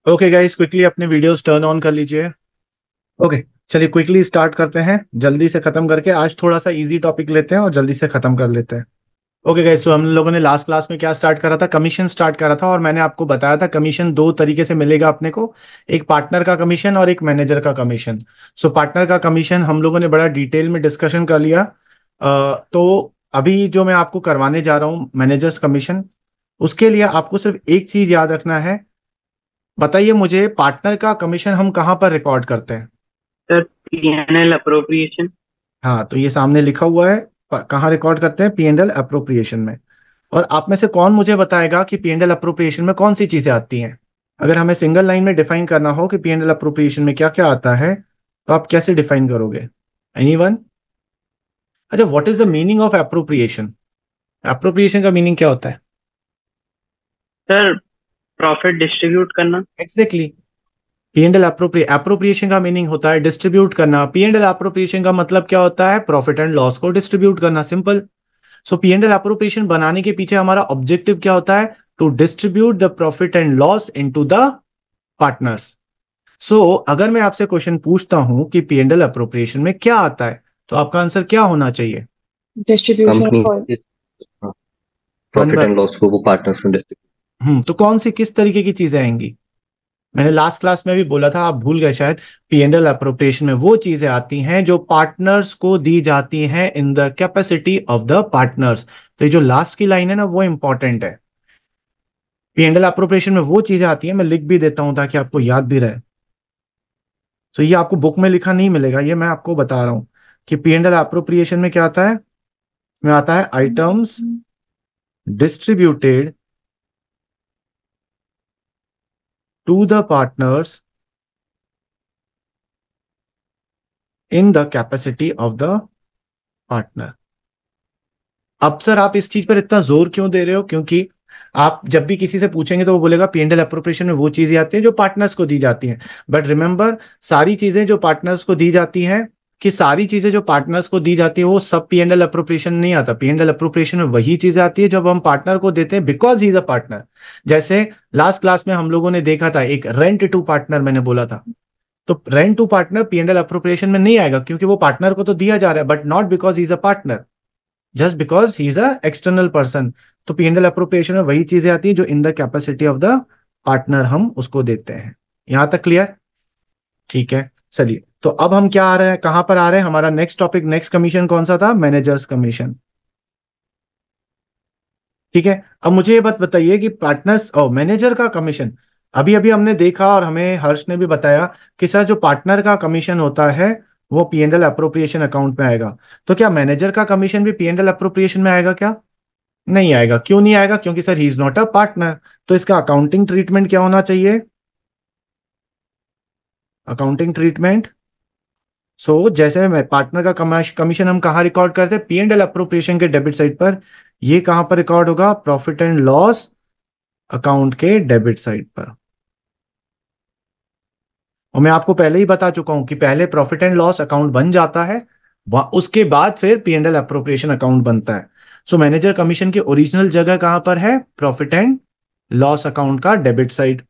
Okay guys, quickly अपने videos turn on कर लीजिए। ओके, चलिए क्विकली स्टार्ट करते हैं, जल्दी से खत्म करके। आज थोड़ा सा इजी टॉपिक लेते हैं और जल्दी से खत्म कर लेते हैं। ओके गाइस, तो हम लोगों ने लास्ट क्लास में क्या स्टार्ट करा था? कमीशन स्टार्ट करा था, और मैंने आपको बताया था कमीशन दो तरीके से मिलेगा अपने को। एक पार्टनर का कमीशन और एक मैनेजर का कमीशन। सो पार्टनर का कमीशन हम लोगों ने बड़ा डिटेल में डिस्कशन कर लिया। तो अभी जो मैं आपको करवाने जा रहा हूँ मैनेजर्स कमीशन, उसके लिए आपको सिर्फ एक चीज याद रखना है। बताइए मुझे, पार्टनर का कमीशन हम कहाँ पर रिकॉर्ड करते हैं? Sir, PNL appropriation. हाँ, तो ये सामने लिखा हुआ है। कहाँ रिकॉर्ड करते हैं? पी एंड एल अप्रोप्रिएशन में। और आप में से कौन मुझे बताएगा कि पी एंड एल अप्रोप्रिएशन में कौन सी चीजें आती हैं? अगर हमें सिंगल लाइन में डिफाइन करना हो कि पी एंड एल अप्रोप्रिएशन में क्या क्या आता है, तो आप कैसे डिफाइन करोगे? एनीवन? अच्छा, what is the meaning of appropriation? Appropriation का मीनिंग क्या होता है? सर, प्रॉफिट डिस्ट्रीब्यूट करना। Exactly. P and L appropriation का मीनिंग होता है डिस्ट्रीब्यूट करना। पी एंड एल अप्रोप्रिएशन का मतलब क्या होता है? प्रॉफिट एंड लॉस को डिस्ट्रीब्यूट करना, simple. So P and L appropriation बनाने के पीछे हमारा ऑब्जेक्टिव क्या होता है? To distribute the profit and loss into the partners. So अगर मैं आपसे क्वेश्चन पूछता हूं कि पी एंड एल अप्रोप्रिएशन में क्या आता है, तो आपका आंसर क्या होना चाहिए? Distribution company of oil. Profit Anwar? And loss को वो पार्टनर्स में डिस्ट्रीब्यूट। तो कौन सी किस तरीके की चीजें आएंगी? मैंने लास्ट क्लास में भी बोला था, आप भूल गए शायद। पी एंड एल अप्रोप्रिएशन में वो चीजें आती हैं जो पार्टनर्स को दी जाती हैं इन the capacity of the partners. तो ये जो लास्ट की लाइन है ना, वो इंपॉर्टेंट है। पी एंड एल अप्रोप्रिएशन में वो चीजें आती हैं, मैं लिख भी देता हूं ताकि आपको याद भी रहे। तो ये आपको बुक में लिखा नहीं मिलेगा, ये मैं आपको बता रहा हूं कि पी एंड एल अप्रोप्रिएशन में क्या आता है। में आता है items distributed to the partners in the capacity of the partner. अब सर, आप इस चीज पर इतना जोर क्यों दे रहे हो? क्योंकि आप जब भी किसी से पूछेंगे तो वो बोलेगा पी एंड एल अप्रोप्रिएशन में वो चीजें आती हैं जो पार्टनर्स को दी जाती हैं। बट रिमेंबर, सारी चीजें जो पार्टनर्स को दी जाती हैं, कि सारी चीजें जो पार्टनर्स को दी जाती है वो सब पी एंड एल अप्रोप्रिएशन नहीं आता। पी एंड एल अप्रोप्रिएशन में वही चीजें आती है जब हम पार्टनर को देते हैं because he is a partner. जैसे लास्ट क्लास में हम लोगों ने देखा था, एक रेंट टू पार्टनर मैंने बोला था। तो rent to partner P and L appropriation में नहीं आएगा, क्योंकि वो पार्टनर को तो दिया जा रहा है, but not because he is a partner, just because he is a external person. तो पी एंड एल अप्रोप्रिएशन में वही चीजें आती हैं जो इन the capacity of the partner हम उसको देते हैं। यहां तक क्लियर? ठीक है, चलिए। तो अब हम क्या आ रहे हैं, कहां पर आ रहे हैं? हमारा नेक्स्ट टॉपिक, नेक्स्ट कमीशन कौन सा था? Managers commission. ठीक है, अब मुझे ये बात बताइए कि पार्टनर्स और मैनेजर का कमीशन, अभी अभी हमने देखा और हमें हर्ष ने भी बताया कि सर जो पार्टनर का कमीशन होता है वो P and L appropriation account में आएगा। तो क्या मैनेजर का कमीशन भी पी एंड एल अप्रोप्रिएशन में आएगा क्या? नहीं आएगा। क्यों नहीं आएगा? क्योंकि sir he is not a partner. तो इसका अकाउंटिंग ट्रीटमेंट क्या होना चाहिए? अकाउंटिंग ट्रीटमेंट, जैसे मैं पार्टनर का कमीशन हम कहाँ रिकॉर्ड करते हैं? पी एंड एल अप्रोप्रिएशन के डेबिट साइड पर। ये कहां पर रिकॉर्ड होगा? प्रॉफिट एंड लॉस अकाउंट के डेबिट साइड पर। और मैं आपको पहले ही बता चुका हूं कि पहले प्रॉफिट एंड लॉस अकाउंट बन जाता है, उसके बाद फिर P and L appropriation account बनता है। सो मैनेजर कमीशन की ओरिजिनल जगह कहां पर है? प्रॉफिट एंड लॉस अकाउंट का डेबिट साइड।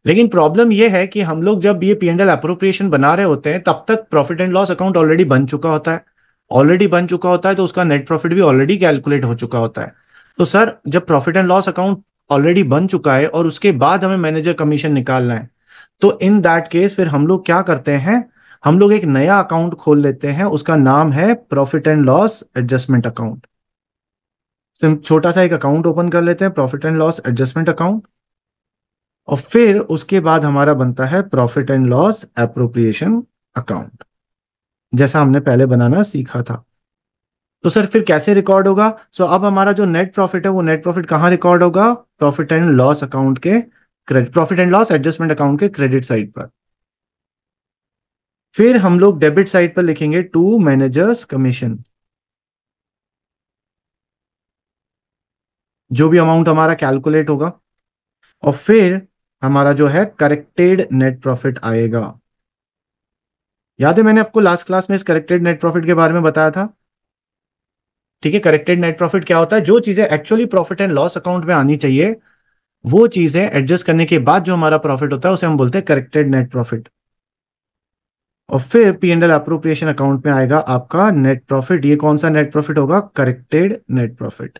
लेकिन प्रॉब्लम यह है कि हम लोग जब ये पी एंड एल अप्रोप्रिएशन बना रहे होते हैं, तब तक profit and loss account already बन चुका होता है। ऑलरेडी बन चुका होता है तो उसका नेट प्रॉफिट भी ऑलरेडी कैलकुलेट हो चुका होता है। तो सर, जब profit and loss account already बन चुका है और उसके बाद हमें मैनेजर कमीशन निकालना है, तो इन दैट केस फिर हम लोग क्या करते हैं? हम लोग एक नया अकाउंट खोल लेते हैं, उसका नाम है profit and loss adjustment account. छोटा सा एक अकाउंट ओपन कर लेते हैं, profit and loss adjustment account. और फिर उसके बाद हमारा बनता है profit and loss appropriation account, जैसा हमने पहले बनाना सीखा था। तो सर फिर कैसे रिकॉर्ड होगा? अब हमारा जो नेट प्रॉफिट है वो नेट प्रॉफिट कहाँ रिकॉर्ड होगा? प्रॉफिट एंड लॉस अकाउंट के credit, profit and loss adjustment account के क्रेडिट साइड पर। फिर हम लोग डेबिट साइड पर लिखेंगे टू मैनेजर्स कमीशन। जो भी अमाउंट हमारा कैलकुलेट होगा, और फिर हमारा जो है करेक्टेड नेट प्रॉफिट आएगा। याद है मैंने आपको लास्ट क्लास में इस करेक्टेड नेट प्रॉफिट के बारे में बताया था? ठीक है, करेक्टेड नेट प्रॉफिट क्या होता है? जो चीजें actually profit and loss account में आनी चाहिए वो चीजें एडजस्ट करने के बाद जो हमारा प्रॉफिट होता है उसे हम बोलते हैं करेक्टेड नेट प्रॉफिट। और फिर P and L appropriation account में आएगा आपका नेट प्रॉफिट। ये कौन सा नेट प्रॉफिट होगा? Corrected net profit.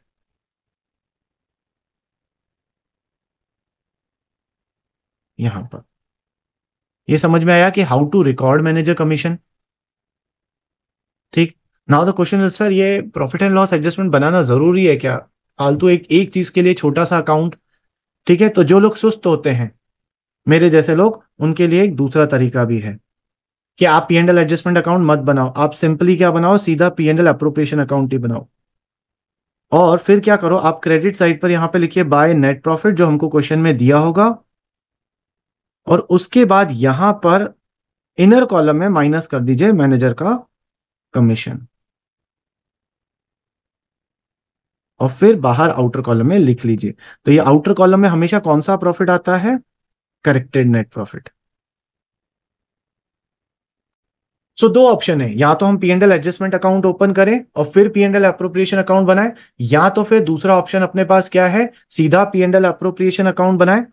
यहां पर ये समझ में आया कि how to record manager commission. ठीक। Now the question is sir, ये प्रॉफिट एंड लॉस एडजस्टमेंट बनाना जरूरी है क्या? फालतू एक एक चीज के लिए छोटा सा अकाउंट। ठीक है, तो जो लोग सुस्त होते हैं मेरे जैसे लोग, उनके लिए एक दूसरा तरीका भी है कि आप P and L adjustment account मत बनाओ, आप सिंपली क्या बनाओ, सीधा P and L appropriation account ही बनाओ। और फिर क्या करो, आप क्रेडिट साइड पर यहां पे लिखिए बाय नेट प्रॉफिट, जो हमको क्वेश्चन में दिया होगा, और उसके बाद यहां पर इनर कॉलम में माइनस कर दीजिए मैनेजर का कमीशन, और फिर बाहर आउटर कॉलम में लिख लीजिए। तो ये आउटर कॉलम में हमेशा कौन सा प्रॉफिट आता है? Corrected net profit. सो दो ऑप्शन है, या तो हम P and L adjustment account open करें और फिर P and L appropriation account बनाएं, या तो फिर दूसरा ऑप्शन अपने पास क्या है, सीधा P and L appropriation account बनाएं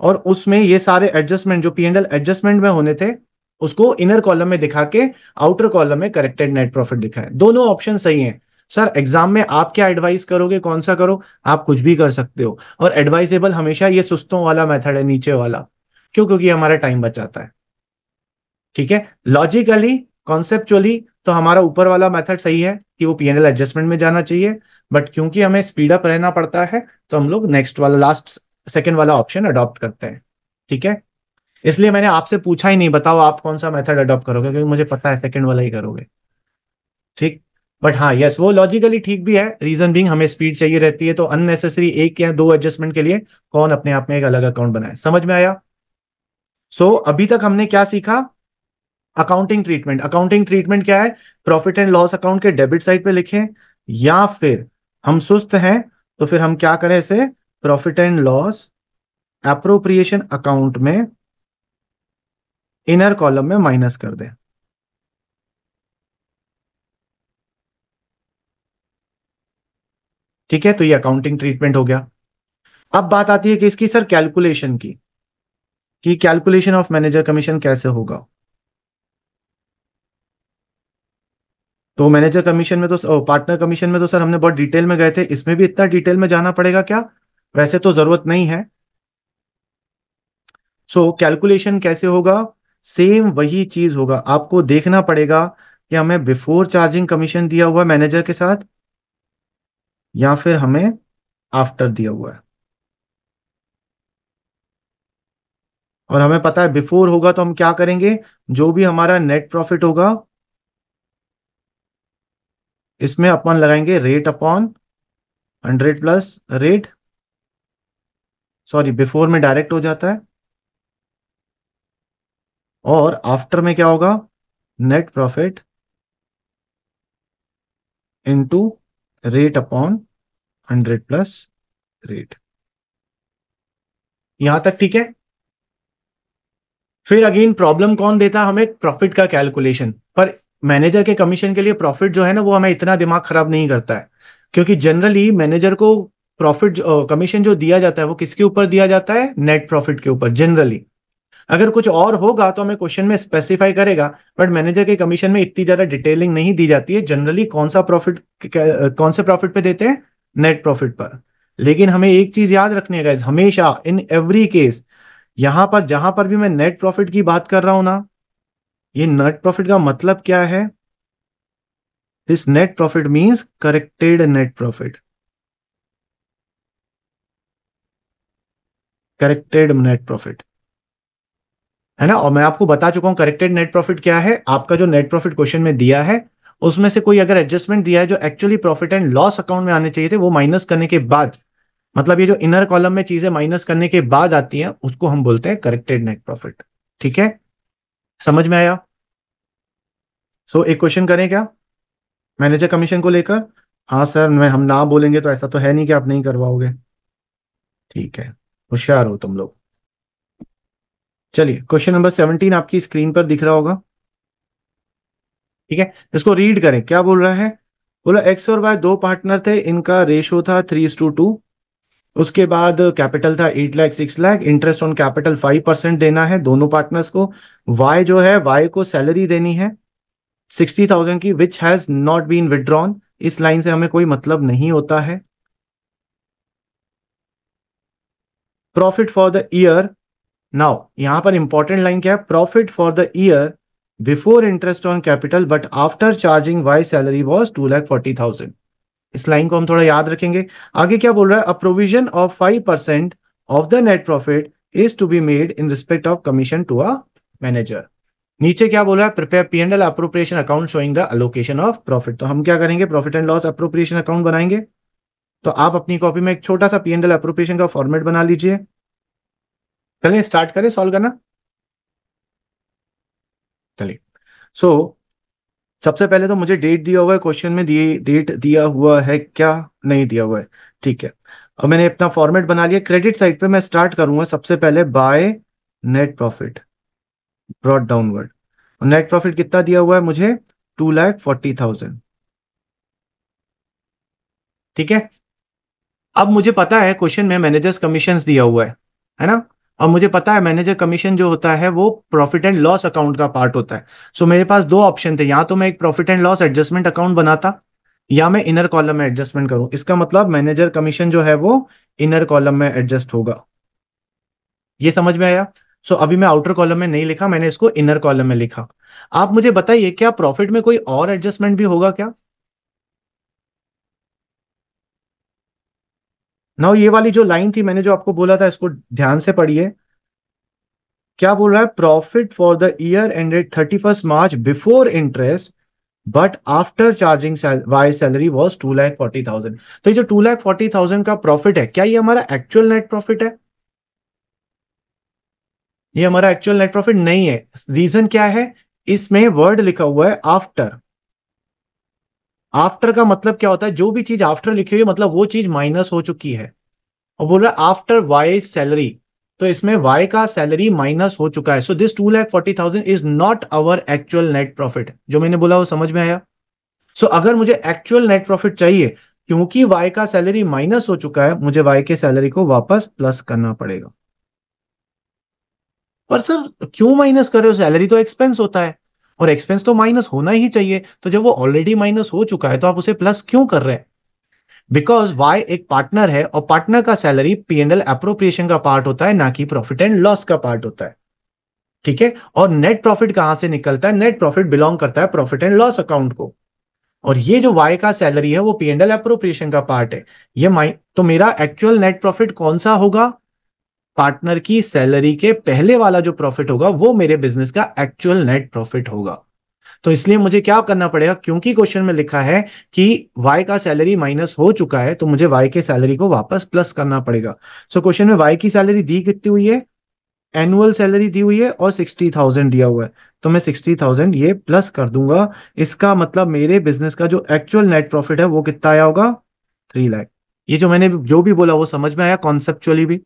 और उसमें ये सारे एडजस्टमेंट जो पी एंड एल एडजस्टमेंट में होने थे उसको इनर कॉलम में दिखा के आउटर कॉलम में करेक्टेड नेट प्रॉफिट दिखाएं। दोनों ऑप्शन सही हैं। सर एग्जाम में आप क्या एडवाइस करोगे, कौन सा करो? आप कुछ भी कर सकते हो, और एडवाइजेबल हमेशा ये सुस्तों वाला मेथड है, नीचे वाला। क्यों? क्योंकि हमारा टाइम बचाता है। ठीक है, लॉजिकली कॉन्सेप्चुअली तो हमारा ऊपर वाला मेथड सही है कि वो पीएनएल एडजस्टमेंट में जाना चाहिए, बट क्योंकि हमें स्पीड अप रहना पड़ता है तो हम लोग नेक्स्ट वाला, लास्ट सेकंड वाला ऑप्शन अडॉप्ट करते हैं। ठीक है, इसलिए मैंने आपसे पूछा ही नहीं, बताओ आप कौन सा मेथड अडॉप्ट करोगे, क्योंकि मुझे पता है सेकंड वाला ही करोगे। ठीक। बट हाँ, यस, वो लॉजिकली ठीक भी है, रीजन बीइंग हमें स्पीड चाहिए रहती है, तो अननेसेसरी एक या दो एडजस्टमेंट के लिए कौन अपने आप में एक अलग अकाउंट बनाए। समझ में आया? अभी तक हमने क्या सीखा? Accounting treatment. अकाउंटिंग ट्रीटमेंट क्या है? प्रॉफिट एंड लॉस अकाउंट के डेबिट साइड पे लिखें, या फिर हम सुस्त हैं तो फिर हम क्या करें, इसे profit and loss appropriation account में इनर कॉलम में माइनस कर दें। ठीक है, तो ये अकाउंटिंग ट्रीटमेंट हो गया। अब बात आती है कि इसकी सर कैलकुलेशन की, कि कैलकुलेशन ऑफ मैनेजर कमीशन कैसे होगा। तो मैनेजर कमीशन में तो, पार्टनर कमीशन में तो सर हमने बहुत डिटेल में गए थे, इसमें भी इतना डिटेल में जाना पड़ेगा क्या? वैसे तो जरूरत नहीं है। कैलकुलेशन कैसे होगा? सेम वही चीज होगा, आपको देखना पड़ेगा कि हमें बिफोर चार्जिंग कमीशन दिया हुआ है मैनेजर के साथ, या फिर हमें आफ्टर दिया हुआ है। और हमें पता है बिफोर होगा तो हम क्या करेंगे, जो भी हमारा नेट प्रॉफिट होगा इसमें अपन लगाएंगे rate upon 100 plus rate. Sorry, before में डायरेक्ट हो जाता है। और आफ्टर में क्या होगा, net profit into rate upon 100 plus rate. यहां तक ठीक है? फिर अगेन प्रॉब्लम कौन देता है हमें? प्रॉफिट का कैलकुलेशन। पर मैनेजर के कमीशन के लिए प्रॉफिट जो है ना, वो हमें इतना दिमाग खराब नहीं करता है, क्योंकि जनरली मैनेजर को प्रॉफिट कमीशन जो दिया जाता है वो किसके ऊपर दिया जाता है? नेट प्रॉफिट के ऊपर जनरली। अगर कुछ और होगा तो हमें क्वेश्चन में स्पेसिफाई करेगा, बट मैनेजर के कमीशन में इतनी ज्यादा डिटेलिंग नहीं दी जाती है। जनरली कौन सा प्रॉफिट, कौन से प्रॉफिट पे देते हैं? नेट प्रॉफिट पर। लेकिन हमें एक चीज याद रखनी है गाइस, हमेशा इन एवरी केस, यहां पर जहां पर भी मैं नेट प्रॉफिट की बात कर रहा हूं ना, ये नेट प्रॉफिट का मतलब क्या है? This net profit means corrected net profit. Corrected net profit है ना। और मैं आपको बता चुका हूं करेक्टेड नेट प्रॉफिट क्या है। आपका जो नेट प्रॉफिट क्वेश्चन में दिया है उसमें से कोई अगर एडजस्टमेंट दिया है जो actually profit and loss account में आने चाहिए थे, वो माइनस करने के बाद, मतलब ये जो इनर कॉलम में चीजें माइनस करने के बाद आती हैं, उसको हम बोलते हैं करेक्टेड नेट प्रॉफिट। ठीक है, समझ में आया? एक क्वेश्चन करें क्या मैनेजर कमीशन को लेकर? हाँ सर, मैं हम ना बोलेंगे तो ऐसा तो है नहीं कि आप नहीं करवाओगे। ठीक है, होशियार हो तुम लोग। चलिए, क्वेश्चन नंबर 17 आपकी स्क्रीन पर दिख रहा होगा। ठीक है, इसको रीड करें, क्या बोल रहा है? बोला एक्स और वाई दो पार्टनर थे, इनका रेशो था 3:2। उसके बाद कैपिटल था 8 lakh 6 lakh, interest on capital 5% देना है दोनों पार्टनर्स को। वाई जो है, वाई को सैलरी देनी है 60,000 की, which has not been withdrawn. इस लाइन से हमें कोई मतलब नहीं होता है। Profit for the year, now यहां पर इंपॉर्टेंट लाइन क्या है, profit for the year before interest on capital but after charging Y salary was 2,40,000। इस लाइन को हम थोड़ा याद रखेंगे। आगे क्या बोल रहा है, a provision of 5% of the net profit is to be made in respect of commission to a manager. नीचे क्या बोल रहा है, prepare P and L appropriation account showing the allocation of profit. तो हम क्या करेंगे, profit and loss appropriation account बनाएंगे। तो आप अपनी कॉपी में एक छोटा सा पी एंड एल अप्रोप्रिएशन का फॉर्मेट बना लीजिए। चलिए स्टार्ट करें सॉल्व करना। चलिए, सो सबसे पहले तो मुझे डेट दिया हुआ है क्वेश्चन में, डेट दिया हुआ है क्या, नहीं दिया हुआ है, ठीक है। अब मैंने अपना फॉर्मेट बना लिया। क्रेडिट साइड पे मैं स्टार्ट करूंगा सबसे पहले by net profit, brought downward. Net profit कितना दिया हुआ है मुझे, 2,40,000, ठीक है। अब मुझे पता है क्वेश्चन में मैनेजर्स कमीशन दिया हुआ है ना। अब मुझे पता है मैनेजर कमीशन जो होता है वो प्रॉफिट एंड लॉस अकाउंट का पार्ट होता है। सो मेरे पास दो ऑप्शन थे, या तो मैं एक profit and loss adjustment account बनाता, या मैं इनर कॉलम में एडजस्टमेंट करूं। इसका मतलब मैनेजर कमीशन जो है वो इनर कॉलम में एडजस्ट होगा। ये समझ में आया। सो अभी मैं आउटर कॉलम में नहीं लिखा, मैंने इसको इनर कॉलम में लिखा। आप मुझे बताइए क्या प्रॉफिट में कोई और एडजस्टमेंट भी होगा क्या। ना, ये वाली जो लाइन थी मैंने जो आपको बोला था, इसको ध्यान से पढ़िए। क्या बोल रहा है, profit for the year ended 31 March before interest but after charging Y salary was 2,40,000। तो ये जो 2,40,000 का प्रॉफिट है, क्या ये हमारा एक्चुअल नेट प्रॉफिट है। ये हमारा एक्चुअल नेट प्रॉफिट नहीं है। रीजन क्या है, इसमें वर्ड लिखा हुआ है आफ्टर। आफ्टर का मतलब क्या होता है, जो भी चीज आफ्टर लिखी हुई है मतलब वो चीज माइनस हो चुकी है। और बोल रहा है आफ्टर वाई सैलरी, तो इसमें वाई का सैलरी माइनस हो चुका है। So this 2,40,000 is not our actual net profit. जो मैंने बोला वो समझ में आया। सो अगर मुझे एक्चुअल नेट प्रॉफिट चाहिए, क्योंकि वाई का सैलरी माइनस हो चुका है, मुझे वाई के सैलरी को वापस प्लस करना पड़ेगा। पर सर क्यों माइनस कर रहे हो, सैलरी तो एक्सपेंस होता है और एक्सपेंस तो माइनस होना ही चाहिए। तो जब वो ऑलरेडी माइनस हो चुका है तो आप उसे प्लस क्यों कर रहे हैं। बिकॉज वाई एक पार्टनर है और पार्टनर का salary P and L appropriation का पार्ट होता है, ना कि प्रॉफिट एंड लॉस का पार्ट होता है, ठीक है। और नेट प्रॉफिट कहां से निकलता है, नेट प्रॉफिट बिलोंग करता है प्रॉफिट एंड लॉस अकाउंट को। और ये जो वाई का सैलरी है वो पी एंड एल अप्रोप्रिएशन का पार्ट है। ये तो मेरा एक्चुअल नेट प्रॉफिट कौन सा होगा, पार्टनर की सैलरी के पहले वाला जो प्रॉफिट होगा वो मेरे बिजनेस का एक्चुअल नेट प्रॉफिट होगा। तो इसलिए मुझे क्या करना पड़ेगा, क्योंकि क्वेश्चन में लिखा है कि वाई का सैलरी माइनस हो चुका है, तो मुझे वाई के सैलरी को वापस प्लस करना पड़ेगा। सो क्वेश्चन में वाई की सैलरी दी कितनी हुई है, एनुअल सैलरी दी हुई है और 60,000 दिया हुआ है। तो मैं 60,000 ये प्लस कर दूंगा। इसका मतलब मेरे बिजनेस का जो एक्चुअल नेट प्रॉफिट है वो कितना आया होगा, 3 लाख। ये जो मैंने जो भी बोला वो समझ में आया कॉन्सेप्चुअली भी।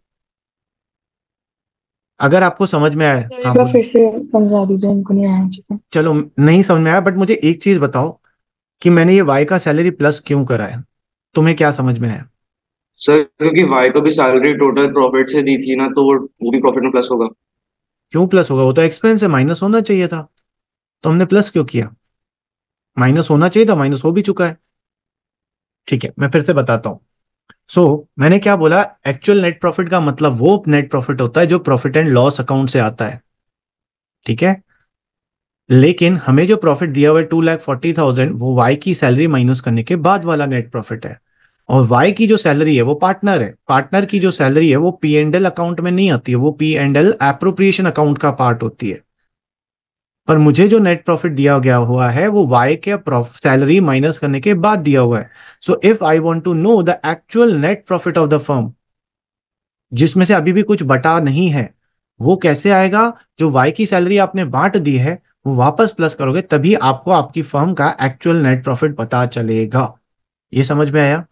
अगर आपको समझ में आया, एक हाँ बार बोलिए। फिर से समझा दीजिए, उनको नहीं आया अच्छे से। चलो नहीं समझ में आया, बट मुझे एक चीज बताओ कि मैंने ये वाई का सैलरी प्लस क्यों करा है, तुम्हें क्या समझ में आया। सर क्योंकि वाई को भी सैलरी टोटल प्रॉफिट से दी थी ना, तो वो भी प्रॉफिट में प्लस होगा। क्यों प्लस होगा, वो तो एक्सपेंस है, माइनस होना चाहिए था। तो हमने प्लस क्यों किया, माइनस होना चाहिए था, माइनस हो भी चुका है। ठीक है, मैं फिर से बताता हूं। मैंने क्या बोला, एक्चुअल नेट प्रॉफिट का मतलब वो नेट प्रॉफिट होता है जो प्रॉफिट एंड लॉस अकाउंट से आता है, ठीक है। लेकिन हमें जो प्रॉफिट दिया हुआ है 2,40,000, वो वाई की सैलरी माइनस करने के बाद वाला नेट प्रॉफिट है। और वाई की जो सैलरी है वो पार्टनर है, पार्टनर की जो सैलरी है वो पी एंड एल अकाउंट में नहीं आती है, वो P and L appropriation account का पार्ट होती है। पर मुझे जो नेट प्रॉफिट दिया गया हुआ है वो वाई के सैलरी माइनस करने के बाद दिया हुआ है। So if I want to know the actual net profit of the firm, जिसमें से अभी भी कुछ बटा नहीं है, वो कैसे आएगा, जो वाई की सैलरी आपने बांट दी है वो वापस प्लस करोगे, तभी आपको आपकी फर्म का एक्चुअल नेट प्रॉफिट पता चलेगा। ये समझ में आया।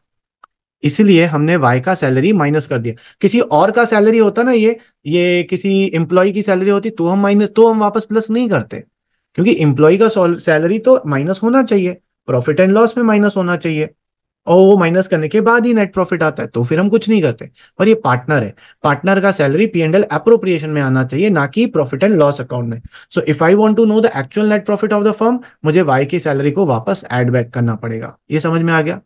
इसीलिए हमने वाई का सैलरी माइनस कर दिया। किसी और का सैलरी होता ना, ये किसी एम्प्लॉय की सैलरी होती तो हम वापस प्लस नहीं करते, क्योंकि एम्प्लॉय का सैलरी तो माइनस होना चाहिए, प्रॉफिट एंड लॉस में माइनस होना चाहिए। और वो माइनस करने के बाद ही नेट प्रॉफिट आता है, तो फिर हम कुछ नहीं करते। पर ये पार्टनर है, पार्टनर का सैलरी P&L अप्रोप्रिएशन में आना चाहिए, ना कि प्रॉफिट एंड लॉस अकाउंट में। So if I want to know the actual net profit of the firm, मुझे वाई की सैलरी को वापस ऐड बैक करना पड़ेगा। ये समझ में आ गया?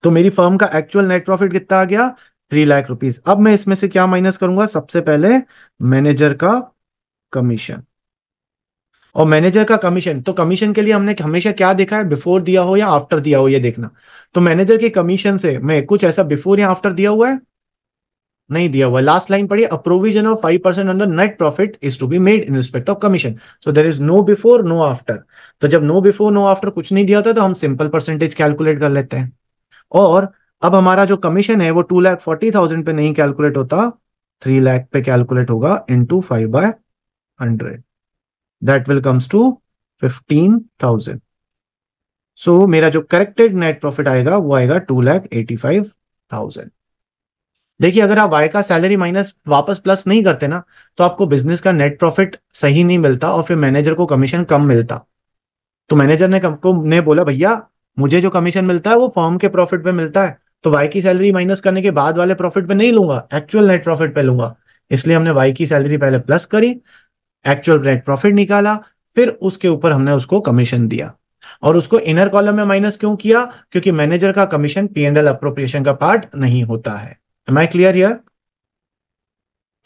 तो मेरी फर्म का एक्चुअल नेट प्रॉफिट कितना आ गया? 3 लाख रुपीज। अब मैं इसमें से क्या माइनस करूंगा? सबसे पहले मैनेजर का कमीशन। और मैनेजर का कमीशन, तो कमीशन के लिए हमने हमेशा क्या देखा है? बिफोर दिया हो या आफ्टर दिया हो, ये देखना। तो मैनेजर के कमीशन से मैं कुछ ऐसा बिफोर या आफ्टर दिया हुआ है? नहीं दिया हुआ। लास्ट लाइन पढ़िए, a provision of 5% under net profit is to be made in respect of commission. So there is no before no after. तो जब नो बिफोर नो आफ्टर कुछ नहीं दिया होता, तो हम सिंपल परसेंटेज कैलकुलेट कर लेते हैं। और अब हमारा जो कमीशन है वो 2,40,000 पे नहीं कैलकुलेट होता, 3 लाख पे कैलकुलेट होगा, into 5/100। That will comes to 15,000। So मेरा जो करेक्टेड नेट प्रॉफिट आएगा वो आएगा 2,85,000। देखिए, अगर आप वाई का सैलरी माइनस वापस प्लस नहीं करते ना, तो आपको बिजनेस का नेट प्रॉफिट सही नहीं मिलता और फिर मैनेजर को कमीशन कम मिलता। तो मैनेजर ने बोला, भैया मुझे जो कमीशन मिलता है वो फर्म के प्रॉफिट पे मिलता है, तो वाई की सैलरी माइनस करने के बाद वाले प्रॉफिट पे नहीं लूंगा, एक्चुअल नेट प्रॉफिट पे लूंगा। इसलिए हमने वाई की सैलरी पहले प्लस करी, एक्चुअल नेट प्रॉफिट निकाला, फिर उसके ऊपर हमने उसको कमीशन दिया। और उसको इनर कॉलम में माइनस क्यों किया? क्योंकि मैनेजर का कमीशन P&L अप्रोप्रिएशन का पार्ट नहीं होता है। Am I clear here?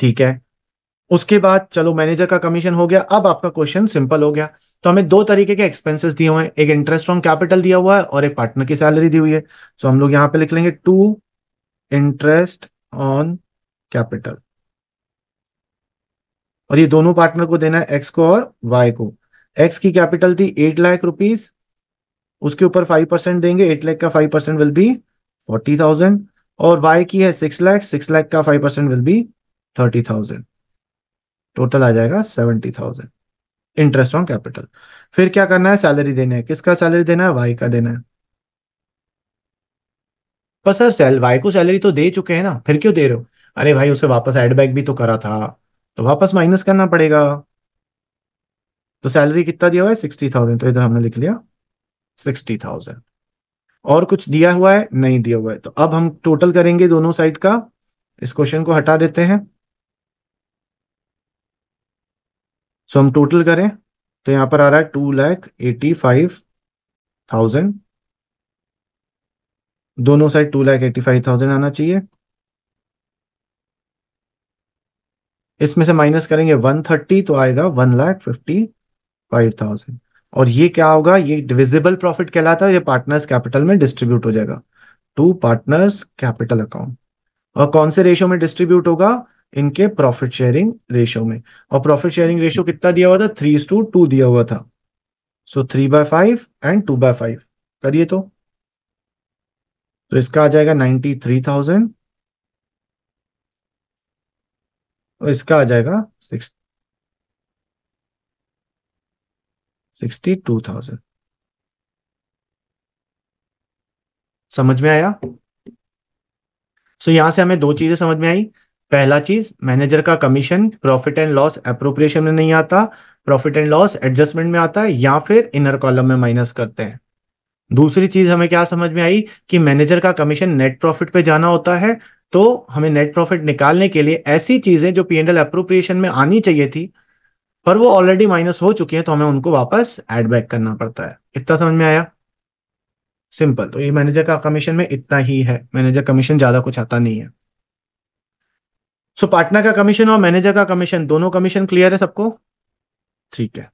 ठीक है। उसके बाद चलो मैनेजर का कमीशन हो गया। अब आपका क्वेश्चन सिंपल हो गया। तो हमें दो तरीके के एक्सपेंसेस दिए हुए हैं, एक इंटरेस्ट ऑन कैपिटल दिया हुआ है और एक पार्टनर की सैलरी दी हुई है। सो हम लोग यहां पे लिख लेंगे टू इंटरेस्ट ऑन कैपिटल, और ये दोनों पार्टनर को देना है, एक्स को और वाई को। एक्स की कैपिटल थी 8 लाख रुपीज, उसके ऊपर 5% देंगे, 8 लाख का 5% विल बी 40,000। और वाई की है 6 लाख, 6 लाख का 5% विल बी 30,000। टोटल आ जाएगा 70,000 इंटरेस्ट ऑन कैपिटल। फिर क्या करना है? सैलरी देना है। किसका सैलरी देना है? वाई का देना है। पर सर वाई को सैलरी तो दे चुके हैं ना, फिर क्यों दे रहे हो? अरे भाई, उसे वापस एड बैक भी तो करा था, तो वापस माइनस करना पड़ेगा। तो सैलरी कितना दिया हुआ है? 60,000, तो इधर हमने लिख लिया 60,000। और कुछ दिया हुआ है? नहीं दिया हुआ है। तो अब हम टोटल करेंगे दोनों साइड का, इस क्वेश्चन को हटा देते हैं। सो हम टोटल करें तो यहां पर आ रहा है 2,85,000। दोनों साइड 2,85,000 आना चाहिए। इसमें से माइनस करेंगे 130, तो आएगा 1,55,000। और ये क्या होगा? ये डिविजिबल प्रॉफिट कहलाता है, ये पार्टनर्स कैपिटल में डिस्ट्रीब्यूट हो जाएगा टू पार्टनर्स कैपिटल अकाउंट। और कौन से रेशियो में डिस्ट्रीब्यूट होगा? इनके प्रॉफिट शेयरिंग रेशियो में। और प्रॉफिट शेयरिंग रेशियो कितना दिया हुआ था? 3:2 दिया हुआ था। सो 3/5 एंड 2/5 करिए तो इसका आ जाएगा 93,000 और इसका आ जाएगा 62,000। समझ में आया? सो यहां से हमें दो चीजें समझ में आई। पहला चीज, मैनेजर का commission profit and loss appropriation में नहीं आता, प्रॉफिट एंड लॉस एडजस्टमेंट में आता है, या फिर इनर कॉलम में माइनस करते हैं। दूसरी चीज हमें क्या समझ में आई कि मैनेजर का कमीशन नेट प्रॉफिट पे जाना होता है, तो हमें नेट प्रॉफिट निकालने के लिए ऐसी चीजें जो P&L अप्रोप्रिएशन में आनी चाहिए थी पर वो ऑलरेडी माइनस हो चुकी है, तो हमें उनको वापस ऐड बैक करना पड़ता है। इतना समझ में आया? सिंपल। तो ये मैनेजर का कमीशन में इतना ही है, मैनेजर कमीशन ज्यादा कुछ आता नहीं है। सो पार्टनर का कमीशन और मैनेजर का कमीशन, दोनों कमीशन क्लियर है सबको? ठीक है।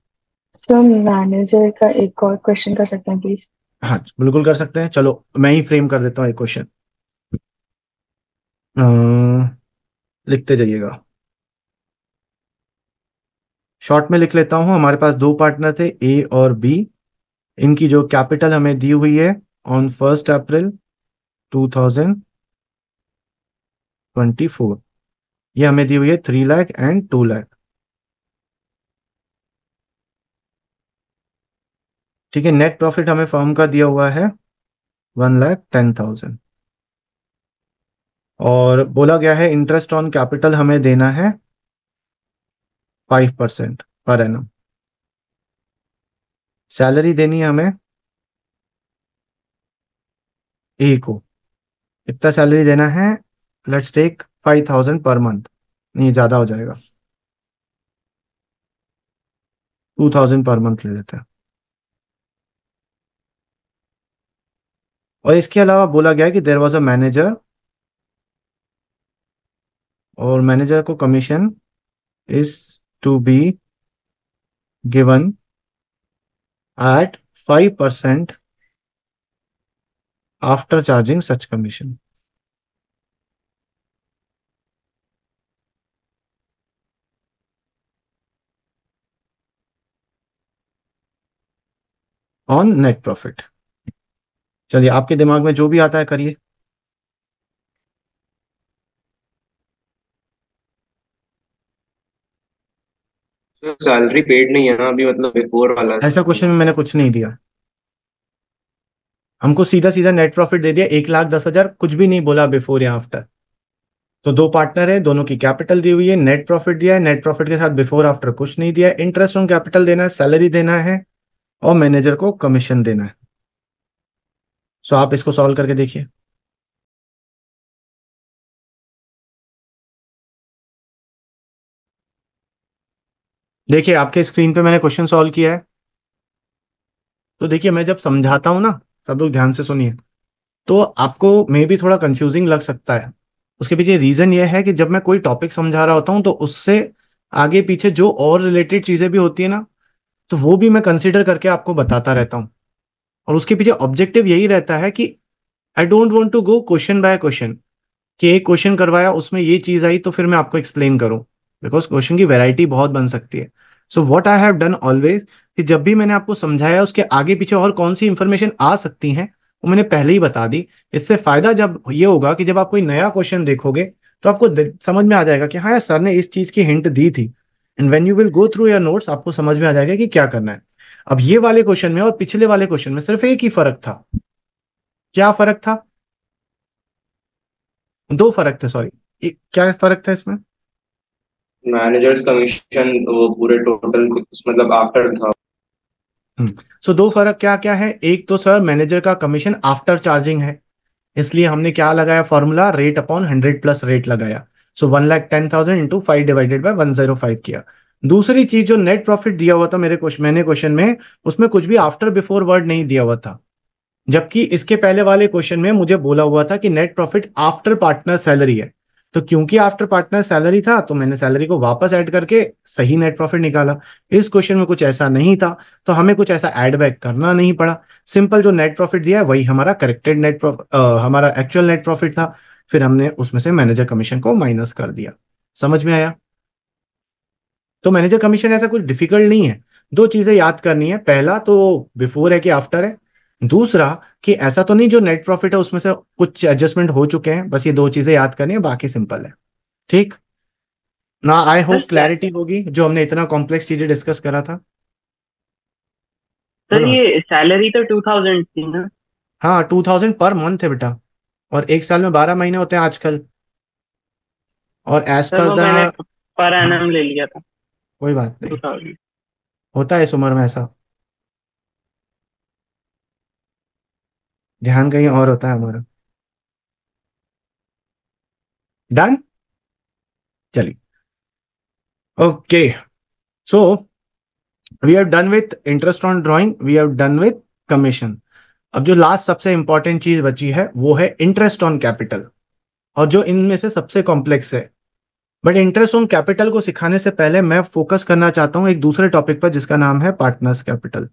सर मैनेजर का एक और क्वेश्चन कर सकते हैं प्लीज? हाँ बिल्कुल कर सकते हैं। चलो मैं ही फ्रेम कर देता हूँ एक क्वेश्चन, लिखते जाइएगा। शॉर्ट में लिख लेता हूँ। हमारे पास दो पार्टनर थे, ए और बी। इनकी जो कैपिटल हमें दी हुई है ऑन 1 अप्रैल 2024, ये हमें दी हुई है 3 लाख एंड 2 लाख। ठीक है। नेट प्रॉफिट हमें फर्म का दिया हुआ है 1,10,000। और बोला गया है इंटरेस्ट ऑन कैपिटल हमें देना है 5% पर एनम। सैलरी देनी है हमें ए को इतना सैलरी देना है, लेट्स टेक 5,000 पर मंथ, नहीं ज़्यादा हो जाएगा, 2,000 पर मंथ ले लेते हैं। और इसके अलावा बोला गया है कि देयर वॉज अ मैनेजर, और मैनेजर को commission is to be given at 5% after charging such commission on net profit। चलिए आपके दिमाग में जो भी आता है करिए। सैलरी पेड नहीं है ना अभी, मतलब बिफोर वाला। ऐसा क्वेश्चन में मैंने कुछ नहीं दिया, हमको सीधा सीधा नेट प्रॉफिट दे दिया, 1,10,000, कुछ भी नहीं बोला बिफोर या आफ्टर। तो दो पार्टनर है, दोनों की कैपिटल दी हुई है, नेट प्रॉफिट दिया है, नेट प्रॉफिट के साथ बिफोर आफ्टर कुछ नहीं दिया है, इंटरेस्ट ऑन कैपिटल देना है, सैलरी देना है, और मैनेजर को कमीशन देना है। सो आप इसको सॉल्व करके देखिए। देखिए आपके स्क्रीन पे मैंने क्वेश्चन सॉल्व किया है। तो देखिए मैं जब समझाता हूं ना, सब लोग ध्यान से सुनिए, तो आपको मे भी थोड़ा कंफ्यूजिंग लग सकता है। उसके पीछे रीजन ये है कि जब मैं कोई टॉपिक समझा रहा होता हूँ तो उससे आगे पीछे जो और रिलेटेड चीजें भी होती है ना, तो वो भी मैं कंसिडर करके आपको बताता रहता हूँ। और उसके पीछे ऑब्जेक्टिव यही रहता है कि I don't want to go question by question, कि एक क्वेश्चन करवाया उसमें ये चीज आई तो फिर मैं आपको एक्सप्लेन करूं, बिकॉज क्वेश्चन की वैरायटी बहुत बन सकती है। So what I have done always, कि जब भी मैंने आपको समझाया उसके आगे पीछे और कौन सी इंफॉर्मेशन आ सकती है वो मैंने पहले ही बता दी। इससे फायदा जब ये होगा कि जब आप कोई नया क्वेश्चन देखोगे तो आपको समझ में आ जाएगा कि हाँ यार सर ने इस चीज की हिंट दी थी। And when you will go through your notes आपको समझ में आ जाएगा कि क्या करना है। अब ये वाले क्वेश्चन में और पिछले वाले क्वेश्चन में सिर्फ एक ही फर्क था। क्या फर्क था? दो फर्क थे, सॉरी। क्या फर्क था इसमें? मैनेजर्स कमीशन वो पूरे टोटल मतलब आफ्टर था। सो दो फर्क क्या क्या है? एक तो सर मैनेजर का कमीशन आफ्टर चार्जिंग है, इसलिए हमने क्या लगाया formula, rate upon 100 plus rate लगाया। सो 1,10,000 इंटू 5 डिवाइडेड बाय 105 किया। दूसरी चीज जो नेट प्रॉफिट दिया हुआ था मेरे क्वेश्चन में, उसमें कुछ भी आफ्टर बिफोर वर्ड नहीं दिया हुआ था। जबकि इसके पहले वाले क्वेश्चन में मुझे बोला हुआ था कि net profit after partner salary है। तो क्योंकि आफ्टर पार्टनर सैलरी था तो मैंने सैलरी को वापस ऐड करके सही नेट प्रॉफिट निकाला। इस क्वेश्चन में कुछ ऐसा नहीं था तो हमें कुछ ऐसा ऐड बैक करना नहीं पड़ा। सिंपल जो नेट प्रॉफिट दिया है वही हमारा करेक्टेड नेट प्रॉफिट, हमारा एक्चुअल नेट प्रॉफिट था। फिर हमने उसमें से मैनेजर कमीशन को माइनस कर दिया। समझ में आया? तो मैनेजर कमीशन ऐसा कुछ डिफिकल्ट नहीं है। दो चीजें याद करनी है, पहला तो बिफोर है कि आफ्टर है, दूसरा कि ऐसा तो नहीं जो नेट प्रॉफिट है उसमें से कुछ एडजस्टमेंट हो चुके हैं। बस ये दो चीजें याद करनी है, बाकी सिंपल है। ठीक ना? आई होप सर क्लैरिटी होगी जो हमने इतना कॉम्प्लेक्स चीजें डिस्कस करा था। सर बोलो। ये सैलरी तो 2000 थी ना? हाँ 2,000 पर मंथ है बेटा, और एक साल में 12 महीने होते हैं आजकल। और एज सर पर वो द, मैंने पर हाँ एनम ले लिया था, कोई बात नहीं, 2000। होता है इस उम्र में ऐसा, ध्यान कहीं और होता है हमारा। डन। चलिए okay. So we have done with interest on drawing, we have done with commission. अब जो लास्ट सबसे इंपॉर्टेंट चीज बची है वो है इंटरेस्ट ऑन कैपिटल, और जो इनमें से सबसे कॉम्प्लेक्स है। बट इंटरेस्ट ऑन कैपिटल को सिखाने से पहले मैं फोकस करना चाहता हूं एक दूसरे टॉपिक पर जिसका नाम है पार्टनर्स कैपिटल।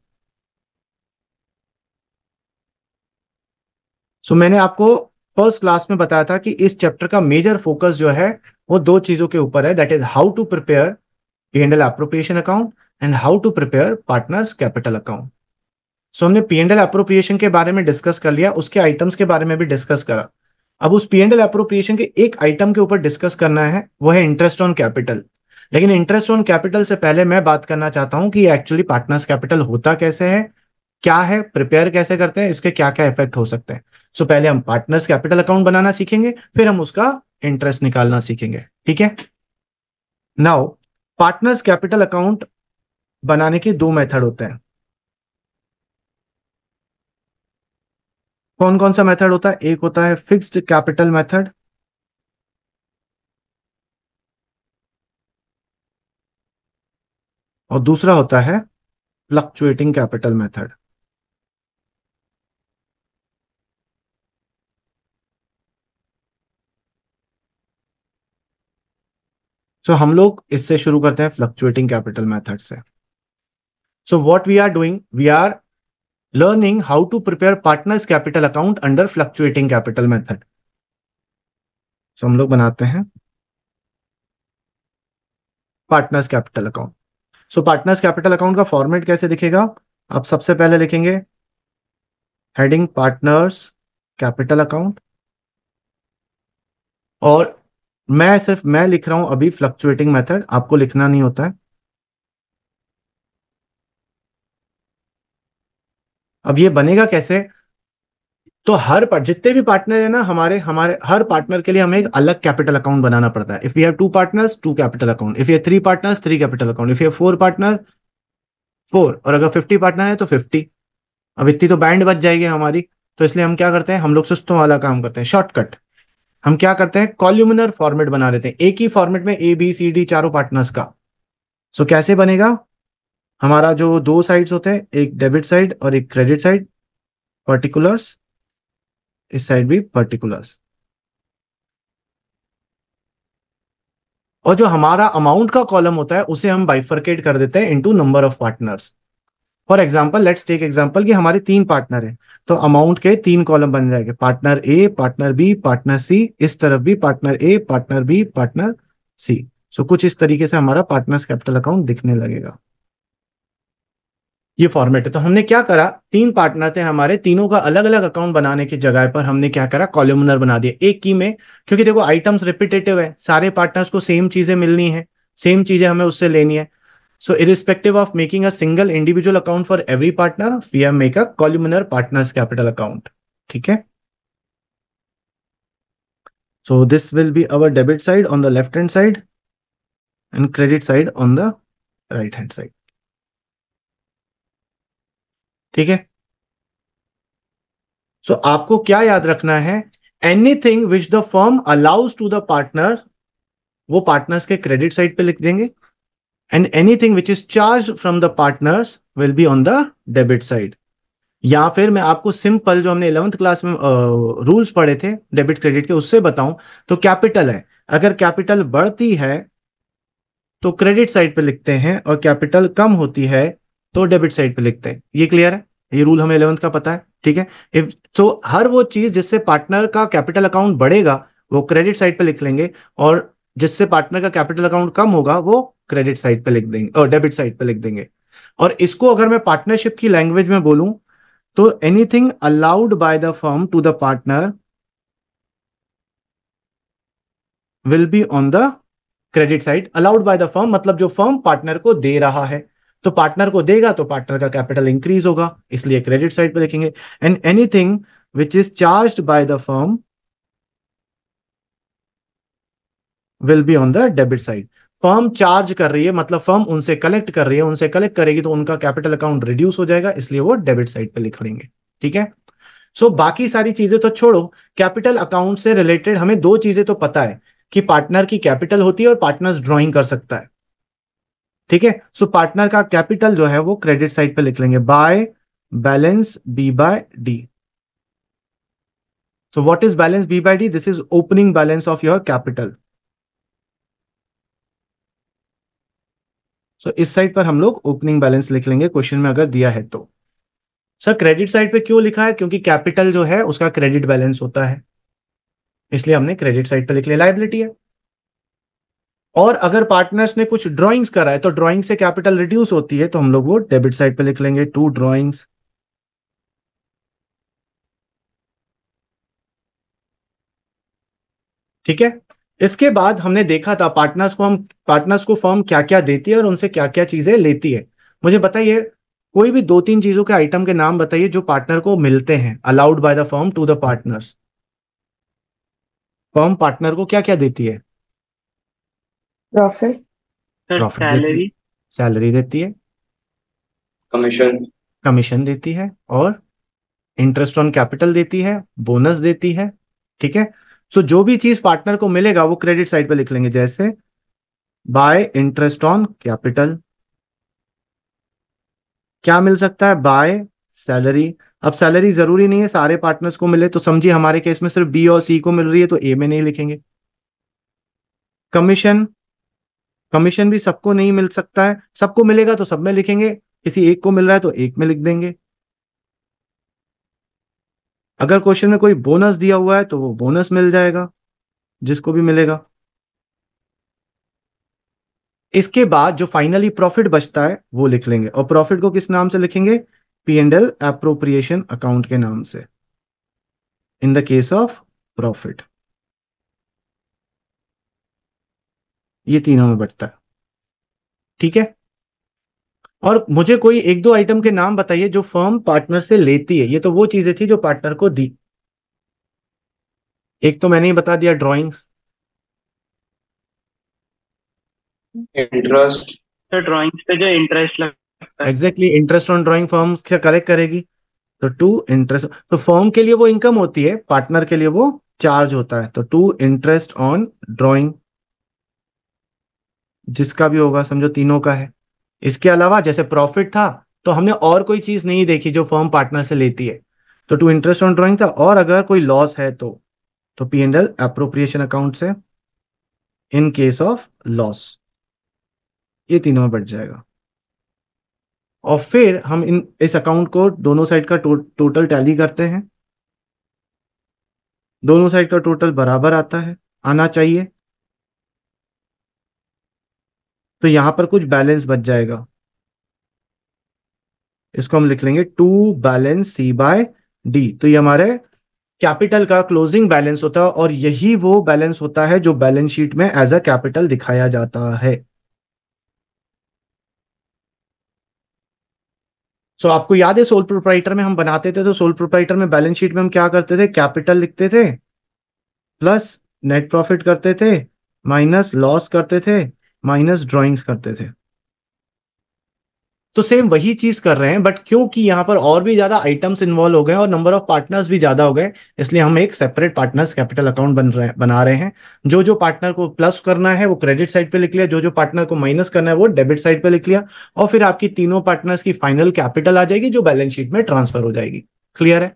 सो मैंने आपको फर्स्ट क्लास में बताया था कि इस चैप्टर का मेजर फोकस जो है वो दो चीजों के ऊपर है, that is how to prepare P&L appropriation account and how to prepare partners capital account. So हमने P&L एप्रोप्रिएशन के बारे में डिस्कस कर लिया, उसके आइटम्स के बारे में भी डिस्कस करा। अब उस P&L एप्रोप्रिएशन के एक आइटम के ऊपर डिस्कस करना है, वो है इंटरेस्ट ऑन कैपिटल। लेकिन इंटरेस्ट ऑन कैपिटल से पहले मैं बात करना चाहता हूं कि एक्चुअली पार्टनर्स कैपिटल होता कैसे है, क्या है, प्रिपेयर कैसे करते हैं, इसके क्या क्या इफेक्ट हो सकते हैं। सो पहले हम पार्टनर्स कैपिटल अकाउंट बनाना सीखेंगे, फिर हम उसका इंटरेस्ट निकालना सीखेंगे। ठीक है? नाउ पार्टनर्स कैपिटल अकाउंट बनाने के दो मेथड होते हैं। कौन कौन सा मेथड होता है? एक होता है फिक्स्ड कैपिटल मेथड, और दूसरा होता है फ्लक्चुएटिंग कैपिटल मेथड। सो हम लोग इससे शुरू करते हैं, फ्लक्चुएटिंग कैपिटल मेथड से। So what we are doing, we are learning how to prepare partners capital account under fluctuating capital method। so हम लोग बनाते हैं पार्टनर्स कैपिटल अकाउंट। सो पार्टनर्स कैपिटल अकाउंट का फॉर्मेट कैसे दिखेगा? आप सबसे पहले लिखेंगे हेडिंग पार्टनर्स कैपिटल अकाउंट, और मैं लिख रहा हूं अभी फ्लक्चुएटिंग मेथड, आपको लिखना नहीं होता है। अब ये बनेगा कैसे? तो जितने भी पार्टनर है ना, हमारे हमारे हर पार्टनर के लिए हमें एक अलग कैपिटल अकाउंट बनाना पड़ता है। If we have 2 partners, 2 capital account. If you have 3 partners, 3 capital account. If you have 4 partner, 4। और अगर 50 पार्टनर है तो 50। अब इतनी तो बैंड बच जाएगी हमारी, तो इसलिए हम क्या करते हैं, हम लोग सुस्तों वाला काम करते हैं, शॉर्टकट। हम क्या करते हैं, कॉल्यूमिनर फॉर्मेट बना देते हैं, एक ही फॉर्मेट में ए बी सी डी चारों पार्टनर्स का। सो कैसे बनेगा? हमारा जो 2 साइड्स होते हैं, एक डेबिट साइड और एक क्रेडिट साइड, पर्टिकुलर्स, इस साइड भी पर्टिकुलर्स। और जो हमारा अमाउंट का कॉलम होता है उसे हम बाइफरकेट कर देते हैं into number of partners. For example, let's take example कि हमारे 3 पार्टनर हैं, तो अमाउंट के 3 कॉलम बन जाएंगे, पार्टनर ए, पार्टनर बी, पार्टनर सी। इस तरफ भी पार्टनर ए, पार्टनर बी, पार्टनर सी। सो कुछ इस तरीके से हमारा पार्टनर्स कैपिटल अकाउंट दिखने लगेगा। ये फॉर्मेट है। तो हमने क्या करा, 3 पार्टनर थे हमारे, तीनों का अलग अलग अकाउंट बनाने की जगह पर हमने क्या करा, कॉलमनर बना दिया एक की में। क्योंकि देखो आइटम्स रिपीटेटिव है, सारे पार्टनर्स को सेम चीजें मिलनी है, सेम चीजें हमें उससे लेनी है। So irrespective of making a single individual account for every partner, we have make a columnar partners capital account. ठीक है। So this will be our debit side on the left hand side and credit side on the right hand side. ठीक है। So आपको क्या याद रखना है, anything which the firm allows to the partner, वो पार्टनर्स के क्रेडिट साइड पे लिख देंगे, and anything which is charge from the partners will be on the debit side. या फिर मैं आपको सिंपल जो हमने 11th क्लास में रूल्स पढ़े थे डेबिट क्रेडिट के, उससे बताऊं तो कैपिटल है, अगर कैपिटल बढ़ती है तो क्रेडिट साइड पे लिखते हैं, और कैपिटल कम होती है तो डेबिट साइड पे लिखते हैं। ये क्लियर है? ये रूल हमें 11th का पता है। ठीक है। इफ तो हर वो चीज जिससे पार्टनर का कैपिटल अकाउंट बढ़ेगा वो क्रेडिट साइड पे लिख लेंगे, और जिससे पार्टनर का कैपिटल अकाउंट कम होगा वो क्रेडिट साइड पे लिख देंगे और डेबिट साइड पे लिख देंगे। और इसको अगर मैं पार्टनरशिप की लैंग्वेज में बोलूं तो anything allowed by the firm to the partner will be on the credit side. Allowed by the firm मतलब जो फर्म पार्टनर को दे रहा है, तो पार्टनर को देगा तो पार्टनर का कैपिटल इंक्रीज होगा, इसलिए क्रेडिट साइड पे लिखेंगे। And anything which is charged bye the firm will be on the debit side. Firm charge कर रही है मतलब फर्म उनसे कलेक्ट कर रही है, उनसे कलेक्ट करेगी तो उनका कैपिटल अकाउंट रिड्यूस हो जाएगा, इसलिए वो डेबिट साइड पे लिख लेंगे। ठीक है। सो बाकी सारी चीजें तो छोड़ो, कैपिटल अकाउंट से रिलेटेड हमें 2 चीजें तो पता है कि पार्टनर की कैपिटल होती है और पार्टनर्स ड्रॉइंग कर सकता है। ठीक है। सो पार्टनर का कैपिटल जो है वो क्रेडिट साइड पे लिख लेंगे, by balance B by D. So what is balance B by D? This is opening balance of your capital. So इस साइड पर हम लोग ओपनिंग बैलेंस लिख लेंगे, क्वेश्चन में अगर दिया है तो। सर क्रेडिट साइड पे क्यों लिखा है? क्योंकि कैपिटल जो है उसका क्रेडिट बैलेंस होता है, इसलिए हमने क्रेडिट साइड पे लिख लिया, लायबिलिटी है। और अगर पार्टनर्स ने कुछ ड्राइंग्स करा है तो ड्राइंग से कैपिटल रिड्यूस होती है, तो हम लोग वो डेबिट साइड पे लिख लेंगे, 2 ड्राइंग्स। ठीक है। इसके बाद हमने देखा था पार्टनर्स को फर्म क्या क्या देती है और उनसे क्या क्या चीजें लेती है। मुझे बताइए कोई भी 2-3 चीजों के आइटम के नाम बताइए जो पार्टनर को मिलते हैं, allowed by the firm to the partners. Firm partner को क्या क्या देती है? प्रॉफिट, सर प्रॉफिट देती है, सैलरी, सैलरी देती है, कमीशन, कमीशन देती है, और इंटरेस्ट ऑन कैपिटल देती है, बोनस देती है, ठीक है। सो जो भी चीज पार्टनर को मिलेगा वो क्रेडिट साइड पे लिख लेंगे, जैसे बाय इंटरेस्ट ऑन कैपिटल। क्या मिल सकता है? By salary. अब सैलरी जरूरी नहीं है सारे पार्टनर्स को मिले, तो समझिए हमारे केस में सिर्फ बी और सी को मिल रही है, तो ए में नहीं लिखेंगे। कमीशन, कमीशन भी सबको नहीं मिल सकता है, सबको मिलेगा तो सब में लिखेंगे, किसी एक को मिल रहा है तो एक में लिख देंगे। अगर क्वेश्चन में कोई बोनस दिया हुआ है तो वो बोनस मिल जाएगा जिसको भी मिलेगा। इसके बाद जो फाइनली प्रॉफिट बचता है वो लिख लेंगे, और प्रॉफिट को किस नाम से लिखेंगे? P and L appropriation account के नाम से, in the case of profit. ये तीनों में बचता है, ठीक है। और मुझे कोई एक दो आइटम के नाम बताइए जो फर्म पार्टनर से लेती है। ये तो वो चीजें थी जो पार्टनर को दी। एक तो मैंने ही बता दिया, ड्राइंग्स। इंटरेस्ट। तो ड्राइंग्स पे जो इंटरेस्ट लगता है। Exactly, interest on drawing firm क्या कलेक्ट करेगी, तो टू इंटरेस्ट। तो फर्म के लिए वो इनकम होती है, पार्टनर के लिए वो चार्ज होता है, तो टू इंटरेस्ट ऑन ड्राइंग, जिसका भी होगा समझो तीनों का है। इसके अलावा जैसे प्रॉफिट था तो हमने और कोई चीज नहीं देखी जो फर्म पार्टनर से लेती है, तो टू इंटरेस्ट ऑन ड्राइंग था। और अगर कोई लॉस है तो P and L appropriation account से, इन केस ऑफ लॉस। ये तीनों में बढ़ जाएगा। और फिर हम इस अकाउंट को दोनों साइड का टोटल टैली करते हैं। दोनों साइड का टोटल बराबर आता है, आना चाहिए। तो यहां पर कुछ बैलेंस बच जाएगा, इसको हम लिख लेंगे to balance C by D. तो ये हमारे कैपिटल का क्लोजिंग बैलेंस होता है, और यही वो बैलेंस होता है जो बैलेंस शीट में एज अ कैपिटल दिखाया जाता है। सो आपको याद है सोल प्रोप्राइटर में हम बनाते थे, तो सोल प्रोप्राइटर में बैलेंस शीट में हम क्या करते थे? कैपिटल लिखते थे, प्लस नेट प्रॉफिट करते थे, माइनस लॉस करते थे, माइनस ड्राइंग्स करते थे। तो सेम वही चीज कर रहे हैं, बट क्योंकि यहां पर और भी ज्यादा आइटम्स इन्वॉल्व हो गए और नंबर ऑफ पार्टनर्स भी ज्यादा हो गए, इसलिए हम एक सेपरेट पार्टनर्स कैपिटल अकाउंट बना रहे हैं। जो जो पार्टनर को प्लस करना है वो क्रेडिट साइड पे लिख लिया, जो जो पार्टनर को माइनस करना है वो डेबिट साइड पे लिख लिया, और फिर आपकी तीनों पार्टनर्स की फाइनल कैपिटल आ जाएगी जो बैलेंस शीट में ट्रांसफर हो जाएगी। क्लियर है?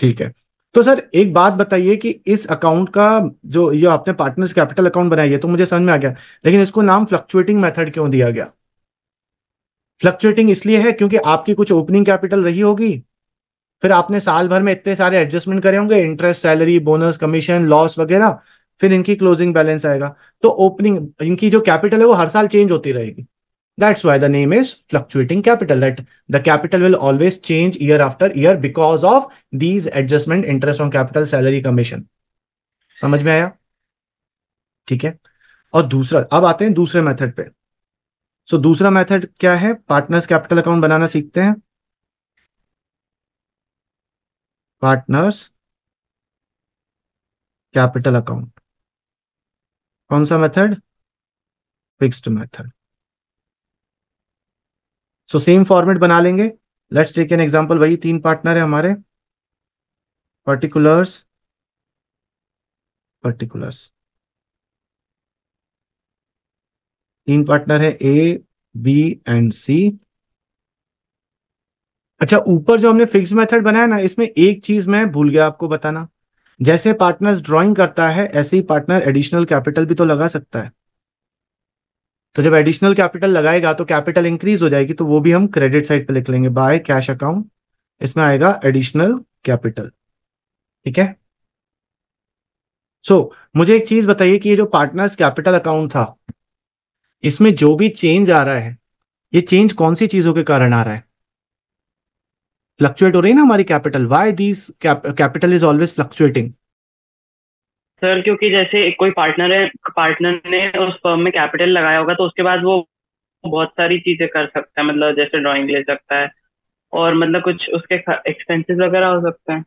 ठीक है। तो सर एक बात बताइए कि इस अकाउंट का जो ये आपने पार्टनर्स कैपिटल अकाउंट बनाया है तो मुझे समझ में आ गया, लेकिन इसको नाम फ्लक्चुएटिंग मेथड क्यों दिया गया? फ्लक्चुएटिंग इसलिए है क्योंकि आपकी कुछ ओपनिंग कैपिटल रही होगी, फिर आपने साल भर में इतने सारे एडजस्टमेंट करे होंगे, interest, salary, bonus, commission, loss वगैरह, फिर इनकी क्लोजिंग बैलेंस आएगा। तो ओपनिंग इनकी जो कैपिटल है वो हर साल चेंज होती रहेगी। That's why the name is fluctuating capital, that the capital will always change year after year because of these adjustment, interest on capital, salary, commission. समझ में आया? ठीक है। और दूसरा, अब आते हैं दूसरे मेथड पे। सो दूसरा मेथड क्या है? पार्टनर्स कैपिटल अकाउंट बनाना सीखते हैं। पार्टनर्स कैपिटल अकाउंट, कौन सा method? Fixed method. So same format बना लेंगे। Let's take an example. वही तीन पार्टनर है हमारे, पर्टिकुलर्स, पर्टिकुलर्स। तीन पार्टनर है ए, बी एंड सी। अच्छा, ऊपर जो हमने फिक्स मेथड बनाया ना, इसमें एक चीज मैं भूल गया आपको बताना। जैसे पार्टनर्स ड्राइंग करता है ऐसे ही पार्टनर एडिशनल कैपिटल भी तो लगा सकता है। तो जब एडिशनल कैपिटल लगाएगा तो कैपिटल इंक्रीज हो जाएगी, तो वो भी हम क्रेडिट साइड पे लिख लेंगे, बाय कैश अकाउंट। इसमें आएगा एडिशनल कैपिटल। ठीक है। मुझे एक चीज बताइए कि ये जो पार्टनर्स कैपिटल अकाउंट था, इसमें जो भी चेंज आ रहा है, ये चेंज कौन सी चीजों के कारण आ रहा है? फ्लक्चुएट हो रही है ना हमारी capital. Why this capital is always fluctuating? Sir क्योंकि जैसे कोई पार्टनर है, पार्टनर ने उस फर्म में कैपिटल लगाया होगा तो उसके बाद वो बहुत सारी चीजें कर सकता है, मतलब जैसे ड्राइंग ले सकता है और मतलब कुछ उसके एक्सपेंसेस वगैरह हो सकते हैं।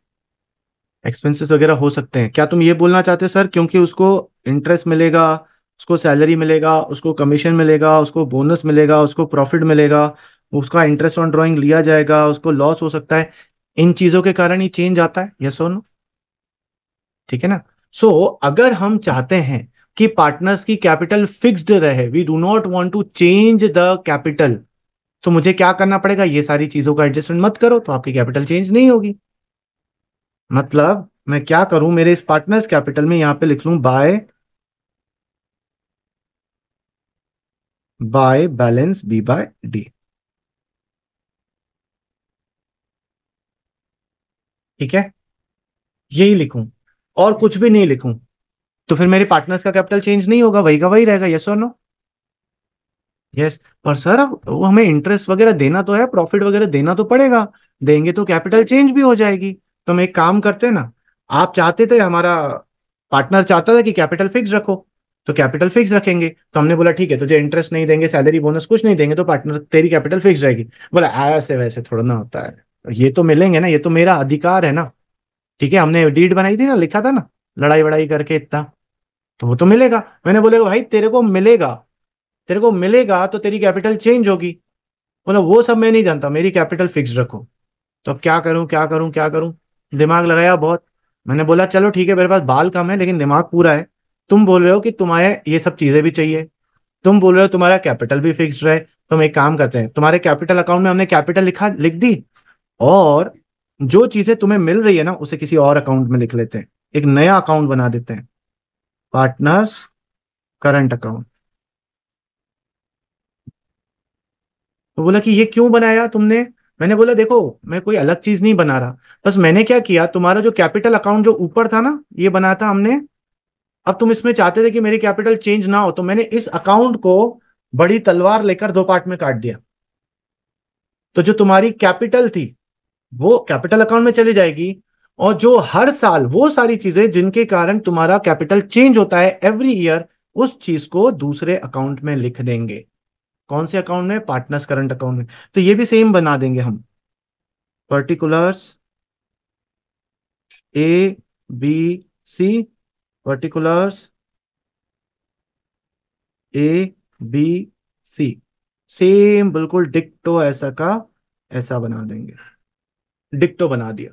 एक्सपेंसेस वगैरह हो सकते हैं। क्या तुम ये बोलना चाहते हैं सर क्योंकि उसको इंटरेस्ट मिलेगा, उसको सैलरी मिलेगा, उसको कमीशन मिलेगा, उसको बोनस मिलेगा, उसको प्रॉफिट मिलेगा, उसका इंटरेस्ट ऑन ड्राइंग लिया जाएगा, उसको लॉस हो सकता है, इन चीजों के कारण ही चेंज आता है, यस और नो? ठीक है ना? सो अगर हम चाहते हैं कि पार्टनर्स की कैपिटल फिक्स्ड रहे, we do not want to change the capital, तो मुझे क्या करना पड़ेगा? ये सारी चीजों का एडजस्टमेंट मत करो तो आपकी कैपिटल चेंज नहीं होगी। मतलब मैं क्या करूं, मेरे इस पार्टनर्स कैपिटल में यहां पे लिख लूं by balance B by D. ठीक है, यही लिखूं और कुछ भी नहीं लिखूं, तो फिर मेरे पार्टनर्स का कैपिटल चेंज नहीं होगा, वही का वही रहेगा, यस और नो? यस। पर सर अब वो हमें इंटरेस्ट वगैरह देना तो है, प्रॉफिट वगैरह देना तो पड़ेगा, देंगे तो कैपिटल चेंज भी हो जाएगी। तो हम एक काम करते हैं ना, आप चाहते थे, हमारा पार्टनर चाहता था कि कैपिटल फिक्स रखो, तो कैपिटल फिक्स रखेंगे। तो हमने बोला ठीक है, तुझे इंटरेस्ट नहीं देंगे, सैलरी बोनस कुछ नहीं देंगे, तो पार्टनर तेरी कैपिटल फिक्स रहेगी। बोला ऐसे वैसे थोड़ा ना होता है, ये तो मिलेंगे ना, ये तो मेरा अधिकार है ना। ठीक है, हमने डीड बनाई थी ना, लिखा था ना, लड़ाई वड़ाई करके इतना, तो वो तो मिलेगा। मैंने बोलेगा भाई तेरे को मिलेगा, तेरे को मिलेगा तो तेरी कैपिटल चेंज होगी। बोला वो सब मैं नहीं जानता, मेरी कैपिटल फिक्स रखो। तो अब क्या करूं क्या करूं क्या करूं, दिमाग लगाया बहुत। मैंने बोला चलो ठीक है, मेरे पास बाल कम है लेकिन दिमाग पूरा है। तुम बोल रहे हो कि तुम्हारे ये सब चीजें भी चाहिए, तुम बोल रहे हो तुम्हारा कैपिटल भी फिक्स्ड रहे, तो हम एक काम करते हैं, तुम्हारे कैपिटल अकाउंट में हमने कैपिटल लिख दी, और जो चीजें तुम्हें मिल रही है ना उसे किसी और अकाउंट में लिख लेते हैं, एक नया अकाउंट बना देते हैं, पार्टनर्स करंट अकाउंट। तो बोला कि ये क्यों बनाया तुमने? मैंने बोला देखो, मैं कोई अलग चीज नहीं बना रहा, बस मैंने क्या किया, तुम्हारा जो कैपिटल अकाउंट जो ऊपर था ना, ये बनाया था हमने। अब तुम इसमें चाहते थे कि मेरी कैपिटल चेंज ना हो, तो मैंने इस अकाउंट को बड़ी तलवार लेकर दो पार्ट में काट दिया। तो जो तुम्हारी कैपिटल थी वो कैपिटल अकाउंट में चली जाएगी, और जो हर साल वो सारी चीजें जिनके कारण तुम्हारा कैपिटल चेंज होता है एवरी ईयर, उस चीज को दूसरे अकाउंट में लिख देंगे। कौन से अकाउंट में? पार्टनर्स करंट अकाउंट में। तो ये भी सेम बना देंगे हम, particulars A B C, particulars A B C, same बिल्कुल डिक्टो ऐसा का ऐसा बना देंगे। डिक्टो बना दिया।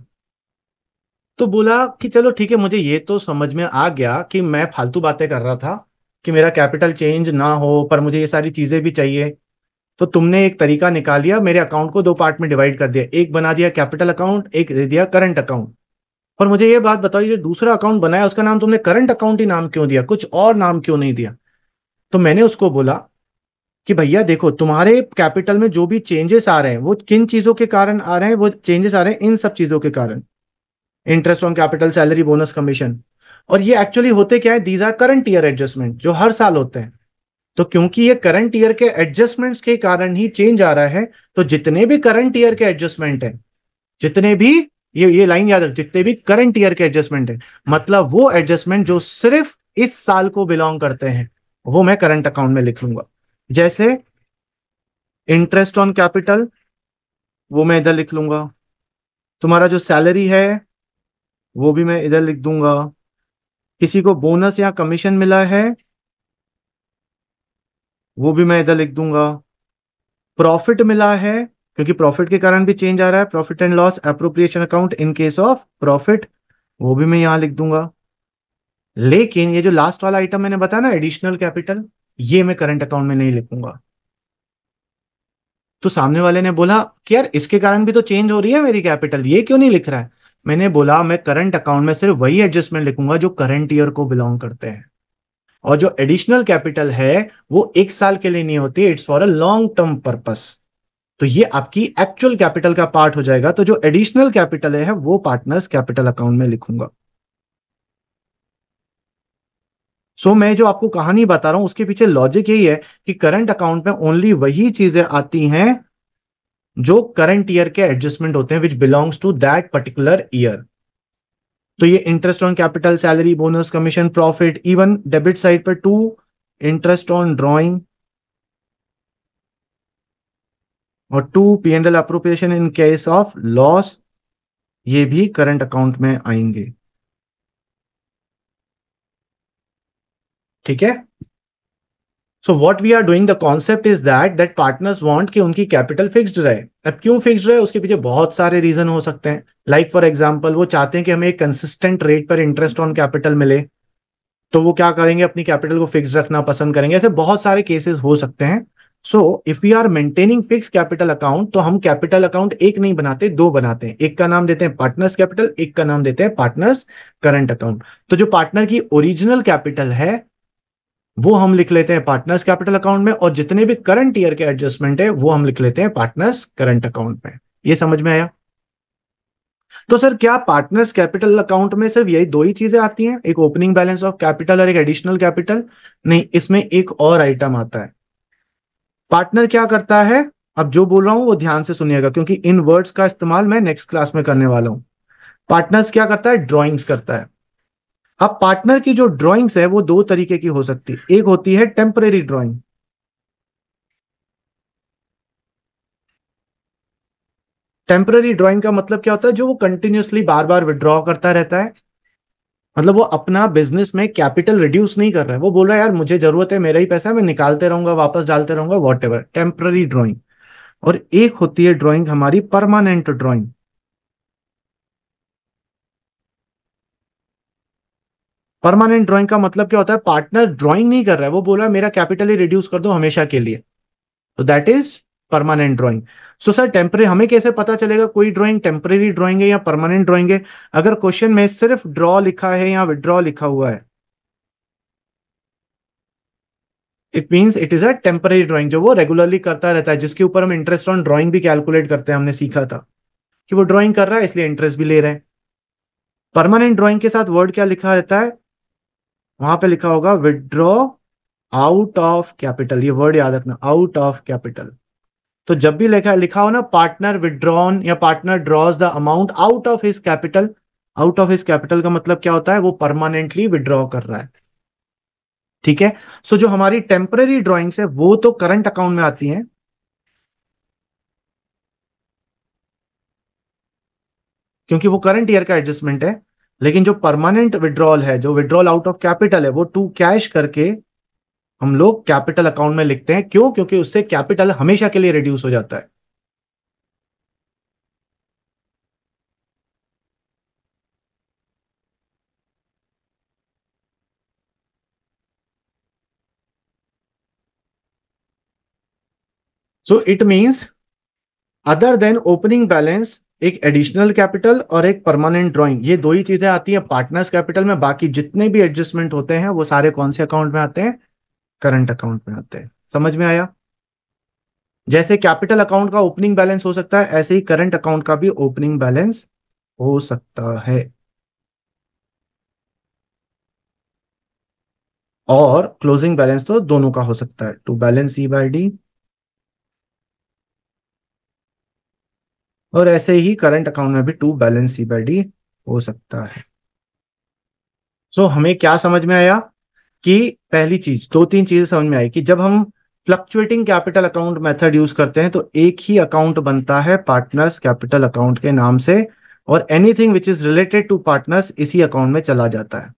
तो बोला कि चलो ठीक है, मुझे ये तो समझ में आ गया कि मैं फालतू बातें कर रहा था कि मेरा कैपिटल चेंज ना हो, पर मुझे ये सारी चीजें भी चाहिए। तो तुमने एक तरीका निकाल लिया, मेरे अकाउंट को दो पार्ट में डिवाइड कर दिया, एक बना दिया कैपिटल अकाउंट, एक दे दिया करंट अकाउंट। पर मुझे ये बात बताओ, ये जो दूसरा अकाउंट बनाया उसका नाम तुमने करंट अकाउंट ही नाम क्यों दिया, कुछ और नाम क्यों नहीं दिया? तो मैंने उसको बोला कि भैया देखो, तुम्हारे कैपिटल में जो भी चेंजेस आ रहे हैं वो किन चीजों के कारण आ रहे हैं? वो चेंजेस आ रहे हैं इन सब चीजों के कारण, interest on capital, salary, bonus, commission. और ये एक्चुअली होते क्या है? These are current year adjustment जो हर साल होते हैं। तो क्योंकि ये करंट ईयर के एडजस्टमेंट्स के कारण ही चेंज आ रहा है, तो जितने भी करंट ईयर के एडजस्टमेंट हैं, जितने भी, ये लाइन याद रख, जितने भी करंट ईयर के एडजस्टमेंट है, मतलब वो एडजस्टमेंट जो सिर्फ इस साल को बिलोंग करते हैं, वो मैं करंट अकाउंट में लिख लूंगा। जैसे इंटरेस्ट ऑन कैपिटल, वो मैं इधर लिख लूंगा। तुम्हारा जो सैलरी है वो भी मैं इधर लिख दूंगा। किसी को बोनस या कमीशन मिला है वो भी मैं इधर लिख दूंगा। प्रॉफिट मिला है, क्योंकि प्रॉफिट के कारण भी चेंज आ रहा है, profit and loss appropriation account in case of profit, वो भी मैं यहां लिख दूंगा। लेकिन ये जो लास्ट वाला आइटम मैंने बताया ना, एडिशनल कैपिटल, ये मैं करंट अकाउंट में नहीं लिखूंगा। तो सामने वाले ने बोला कि यार इसके कारण भी तो चेंज हो रही है मेरी कैपिटल, ये क्यों नहीं लिख रहा है? मैंने बोला मैं करंट अकाउंट में सिर्फ वही एडजस्टमेंट लिखूंगा जो करंट ईयर को बिलोंग करते हैं, और जो एडिशनल कैपिटल है वो एक साल के लिए नहीं होती, it's for a long term purpose. तो ये आपकी एक्चुअल कैपिटल का पार्ट हो जाएगा, तो जो एडिशनल कैपिटल है वो पार्टनर्स कैपिटल अकाउंट में लिखूंगा। मैं जो आपको कहानी बता रहा हूं उसके पीछे लॉजिक यही है कि करंट अकाउंट में ओनली वही चीजें आती हैं जो करंट ईयर के एडजस्टमेंट होते हैं, which belongs to that particular year. तो ये interest on capital, salary, bonus, commission, profit, even debit side पर टू, इंटरेस्ट ऑन ड्रॉइंग और to P&L appropriation in case of loss, ये भी करंट अकाउंट में आएंगे। ठीक है? So what we are doing, the concept is that partners want कि उनकी कैपिटल फिक्स्ड रहे। अब क्यों फिक्स्ड रहे, उसके पीछे बहुत सारे रीजन हो सकते हैं। लाइक फॉर एग्जांपल, वो चाहते हैं कि हमें एक कंसिस्टेंट रेट पर इंटरेस्ट ऑन कैपिटल मिले, तो वो क्या करेंगे, अपनी कैपिटल को फिक्स्ड रखना पसंद करेंगे। ऐसे बहुत सारे केसेस हो सकते हैं। So if we are maintaining fix capital account, तो हम कैपिटल अकाउंट एक नहीं बनाते, दो बनाते हैं। एक का नाम देते हैं पार्टनर्स कैपिटल, एक का नाम देते हैं पार्टनर्स करंट अकाउंट। तो जो पार्टनर की ओरिजिनल कैपिटल है वो हम लिख लेते हैं पार्टनर्स कैपिटल अकाउंट में, और जितने भी करंट ईयर के एडजस्टमेंट है वो हम लिख लेते हैं पार्टनर्स करंट अकाउंट में। ये समझ में आया? तो सर क्या पार्टनर्स कैपिटल अकाउंट में सिर्फ यही दो ही चीजें आती हैं, एक ओपनिंग बैलेंस ऑफ कैपिटल और एक एडिशनल कैपिटल? नहीं, इसमें एक और आइटम आता है। पार्टनर क्या करता है, अब जो बोल रहा हूं वो ध्यान से सुनिएगा, क्योंकि इन वर्ड्स का इस्तेमाल मैं नेक्स्ट क्लास में करने वाला हूं। पार्टनर्स क्या करता है, ड्रॉइंग्स करता है। अब पार्टनर की जो ड्राइंग्स है वो दो तरीके की हो सकती है। एक होती है टेम्परेरी ड्राइंग। टेम्परेरी ड्राइंग का मतलब क्या होता है, जो वो कंटिन्यूअसली बार बार विड्रॉ करता रहता है। मतलब वो अपना बिजनेस में कैपिटल रिड्यूस नहीं कर रहा है, वो बोल रहा है यार मुझे जरूरत है, मेरा ही पैसा है, मैं निकालते रहूंगा, वापस डालते रहूंगा, वॉट एवर, टेम्पररी ड्राइंग। और एक होती है ड्राइंग हमारी परमानेंट ड्राइंग। परमानेंट ड्राइंग का मतलब क्या होता है, पार्टनर ड्राइंग नहीं कर रहा है, वो बोल रहा है मेरा कैपिटल ही रिड्यूस कर दो हमेशा के लिए, तो that is permanent drawing. So sir temporary, हमें कैसे पता चलेगा कोई ड्राइंग टेम्परेरी ड्राइंग है या परमानेंट ड्राइंग है? अगर क्वेश्चन में सिर्फ ड्रॉ लिखा है या विड्रॉ लिखा हुआ है, it means it is a temporary drawing, जो वो रेगुलरली करता रहता है, जिसके ऊपर हम इंटरेस्ट ऑन ड्राइंग भी कैलकुलेट करते हैं। हमने सीखा था कि वो ड्राइंग कर रहा है इसलिए इंटरेस्ट भी ले रहे हैं। परमानेंट ड्राइंग के साथ वर्ड क्या लिखा रहता है, वहां पे लिखा होगा विड्रॉ आउट ऑफ कैपिटल। ये वर्ड याद रखना, आउट ऑफ कैपिटल। तो जब भी लिखा लिखा हो ना पार्टनर विड्रॉन या partner drawers the amount out of his capital, out of his capital का मतलब क्या होता है, वो परमानेंटली विड्रॉ कर रहा है। ठीक है। सो जो हमारी टेम्परेरी ड्राइंग्स है वो तो करंट अकाउंट में आती हैं, क्योंकि वो करंट ईयर का एडजस्टमेंट है। लेकिन जो परमानेंट विड्रॉल है, जो विड्रॉल आउट ऑफ कैपिटल है, वो टू कैश करके हम लोग कैपिटल अकाउंट में लिखते हैं। क्यों? क्योंकि उससे कैपिटल हमेशा के लिए रिड्यूस हो जाता है। So it means other than opening balance, एक एडिशनल कैपिटल और एक परमानेंट ड्राइंग, ये दो ही चीजें आती हैं पार्टनर्स कैपिटल में। बाकी जितने भी एडजस्टमेंट होते हैं वो सारे कौन से अकाउंट में आते हैं, करंट अकाउंट में आते हैं। समझ में आया? जैसे कैपिटल अकाउंट का ओपनिंग बैलेंस हो सकता है, ऐसे ही करंट अकाउंट का भी ओपनिंग बैलेंस हो सकता है। और क्लोजिंग बैलेंस तो दोनों का हो सकता है, to balance C by D. और ऐसे ही करंट अकाउंट में भी to balance C by D हो सकता है। सो हमें क्या समझ में आया कि पहली चीज, दो तीन चीजें समझ में आई कि जब हम fluctuating capital account method use करते हैं तो एक ही अकाउंट बनता है पार्टनर्स कैपिटल अकाउंट के नाम से, और anything which is related to partners इसी अकाउंट में चला जाता है।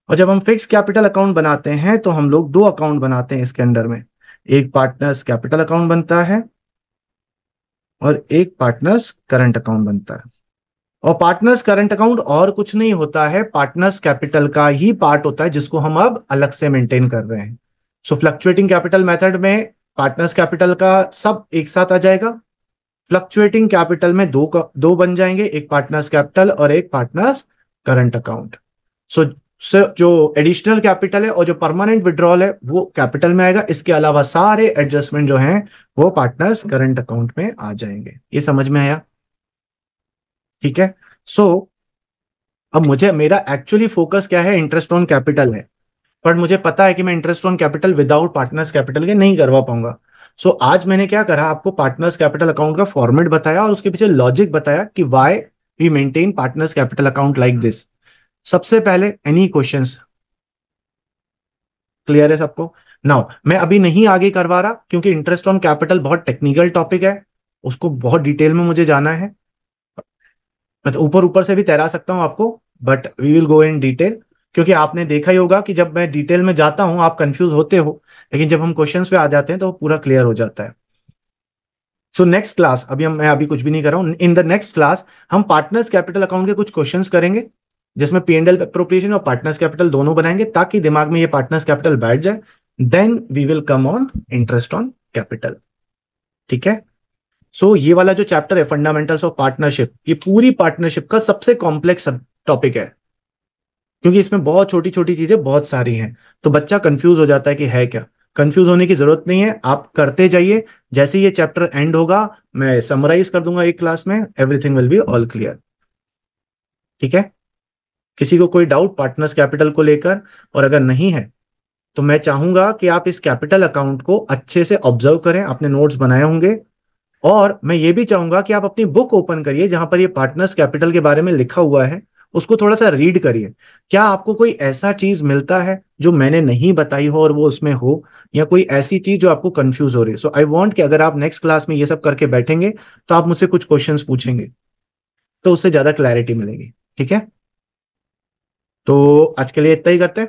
और जब हम फिक्स कैपिटल अकाउंट बनाते हैं तो हम लोग दो अकाउंट बनाते हैं इसके अंडर में, एक पार्टनर्स कैपिटल अकाउंट बनता है और एक पार्टनर्स करंट अकाउंट बनता है। और पार्टनर्स करंट अकाउंट और कुछ नहीं होता है, पार्टनर्स कैपिटल का ही पार्ट होता है, जिसको हम अब अलग से मेंटेन कर रहे हैं। सो फ्लक्चुएटिंग कैपिटल मेथड में पार्टनर्स कैपिटल का सब एक साथ आ जाएगा, फ्लक्चुएटिंग कैपिटल में दो बन जाएंगे, एक पार्टनर्स कैपिटल और एक पार्टनर्स करंट अकाउंट। सो जो एडिशनल कैपिटल है और जो परमानेंट विड्रॉल है वो कैपिटल में आएगा, इसके अलावा सारे एडजस्टमेंट जो हैं वो पार्टनर्स करंट अकाउंट में आ जाएंगे। ये समझ में आया? ठीक है। सो अब मुझे, मेरा एक्चुअली फोकस क्या है, इंटरेस्ट ऑन कैपिटल है, पर मुझे पता है कि मैं interest on capital without partners capital के नहीं करवा पाऊंगा। सो आज मैंने क्या करा, आपको पार्टनर्स कैपिटल अकाउंट का फॉर्मेट बताया और उसके पीछे लॉजिक बताया कि why we maintain partners capital account like this. सबसे पहले एनी क्वेश्चंस? क्लियर है सबको? नाउ मैं अभी नहीं आगे करवा रहा क्योंकि इंटरेस्ट ऑन कैपिटल बहुत टेक्निकल टॉपिक है, उसको बहुत डिटेल में मुझे जाना है। मैं तो ऊपर ऊपर से भी तैरा सकता हूं आपको, but we will go in detail. क्योंकि आपने देखा ही होगा कि जब मैं डिटेल में जाता हूं आप कंफ्यूज होते हो, लेकिन जब हम क्वेश्चंस पे आ जाते हैं तो वो पूरा क्लियर हो जाता है। सो नेक्स्ट क्लास, मैं अभी कुछ भी नहीं कर रहा हूं, इन द नेक्स्ट क्लास हम पार्टनर्स कैपिटल अकाउंट के कुछ क्वेश्चंस करेंगे, जिसमें P&L अप्रोप्रिएशन और पार्टनर्स कैपिटल दोनों बनाएंगे, ताकि दिमाग में ये पार्टनर्स कैपिटल बैठ जाए। Then we will come on interest on capital. ठीक है। सो ये वाला जो चैप्टर है फंडामेंटल्स ऑफ पार्टनरशिप, ये पूरी पार्टनरशिप का सबसे कॉम्प्लेक्स टॉपिक है, क्योंकि इसमें बहुत छोटी छोटी चीजें बहुत सारी हैं, तो बच्चा कंफ्यूज हो जाता है कि है क्या। कंफ्यूज होने की जरूरत नहीं है, आप करते जाइए। जैसे ये चैप्टर एंड होगा मैं समराइज कर दूंगा एक क्लास में, everything will be all clear. ठीक है। किसी को कोई डाउट पार्टनर्स कैपिटल को लेकर? और अगर नहीं है तो मैं चाहूंगा कि आप इस कैपिटल अकाउंट को अच्छे से ऑब्जर्व करें, आपने नोट्स बनाए होंगे, और मैं ये भी चाहूंगा कि आप अपनी बुक ओपन करिए जहां पर ये पार्टनर्स कैपिटल के बारे में लिखा हुआ है, उसको थोड़ा सा रीड करिए। क्या आपको कोई ऐसा चीज मिलता है जो मैंने नहीं बताई हो और वो उसमें हो, या कोई ऐसी चीज जो आपको कंफ्यूज हो रही है? सो आई वांट कि अगर आप नेक्स्ट क्लास में ये सब करके बैठेंगे तो आप मुझसे कुछ क्वेश्चंस पूछेंगे, तो उससे ज्यादा क्लैरिटी मिलेगी। ठीक है। तो आज के लिए इतना ही करते हैं।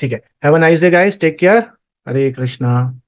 ठीक है। Have a nice day guys, take care. Hare Krishna.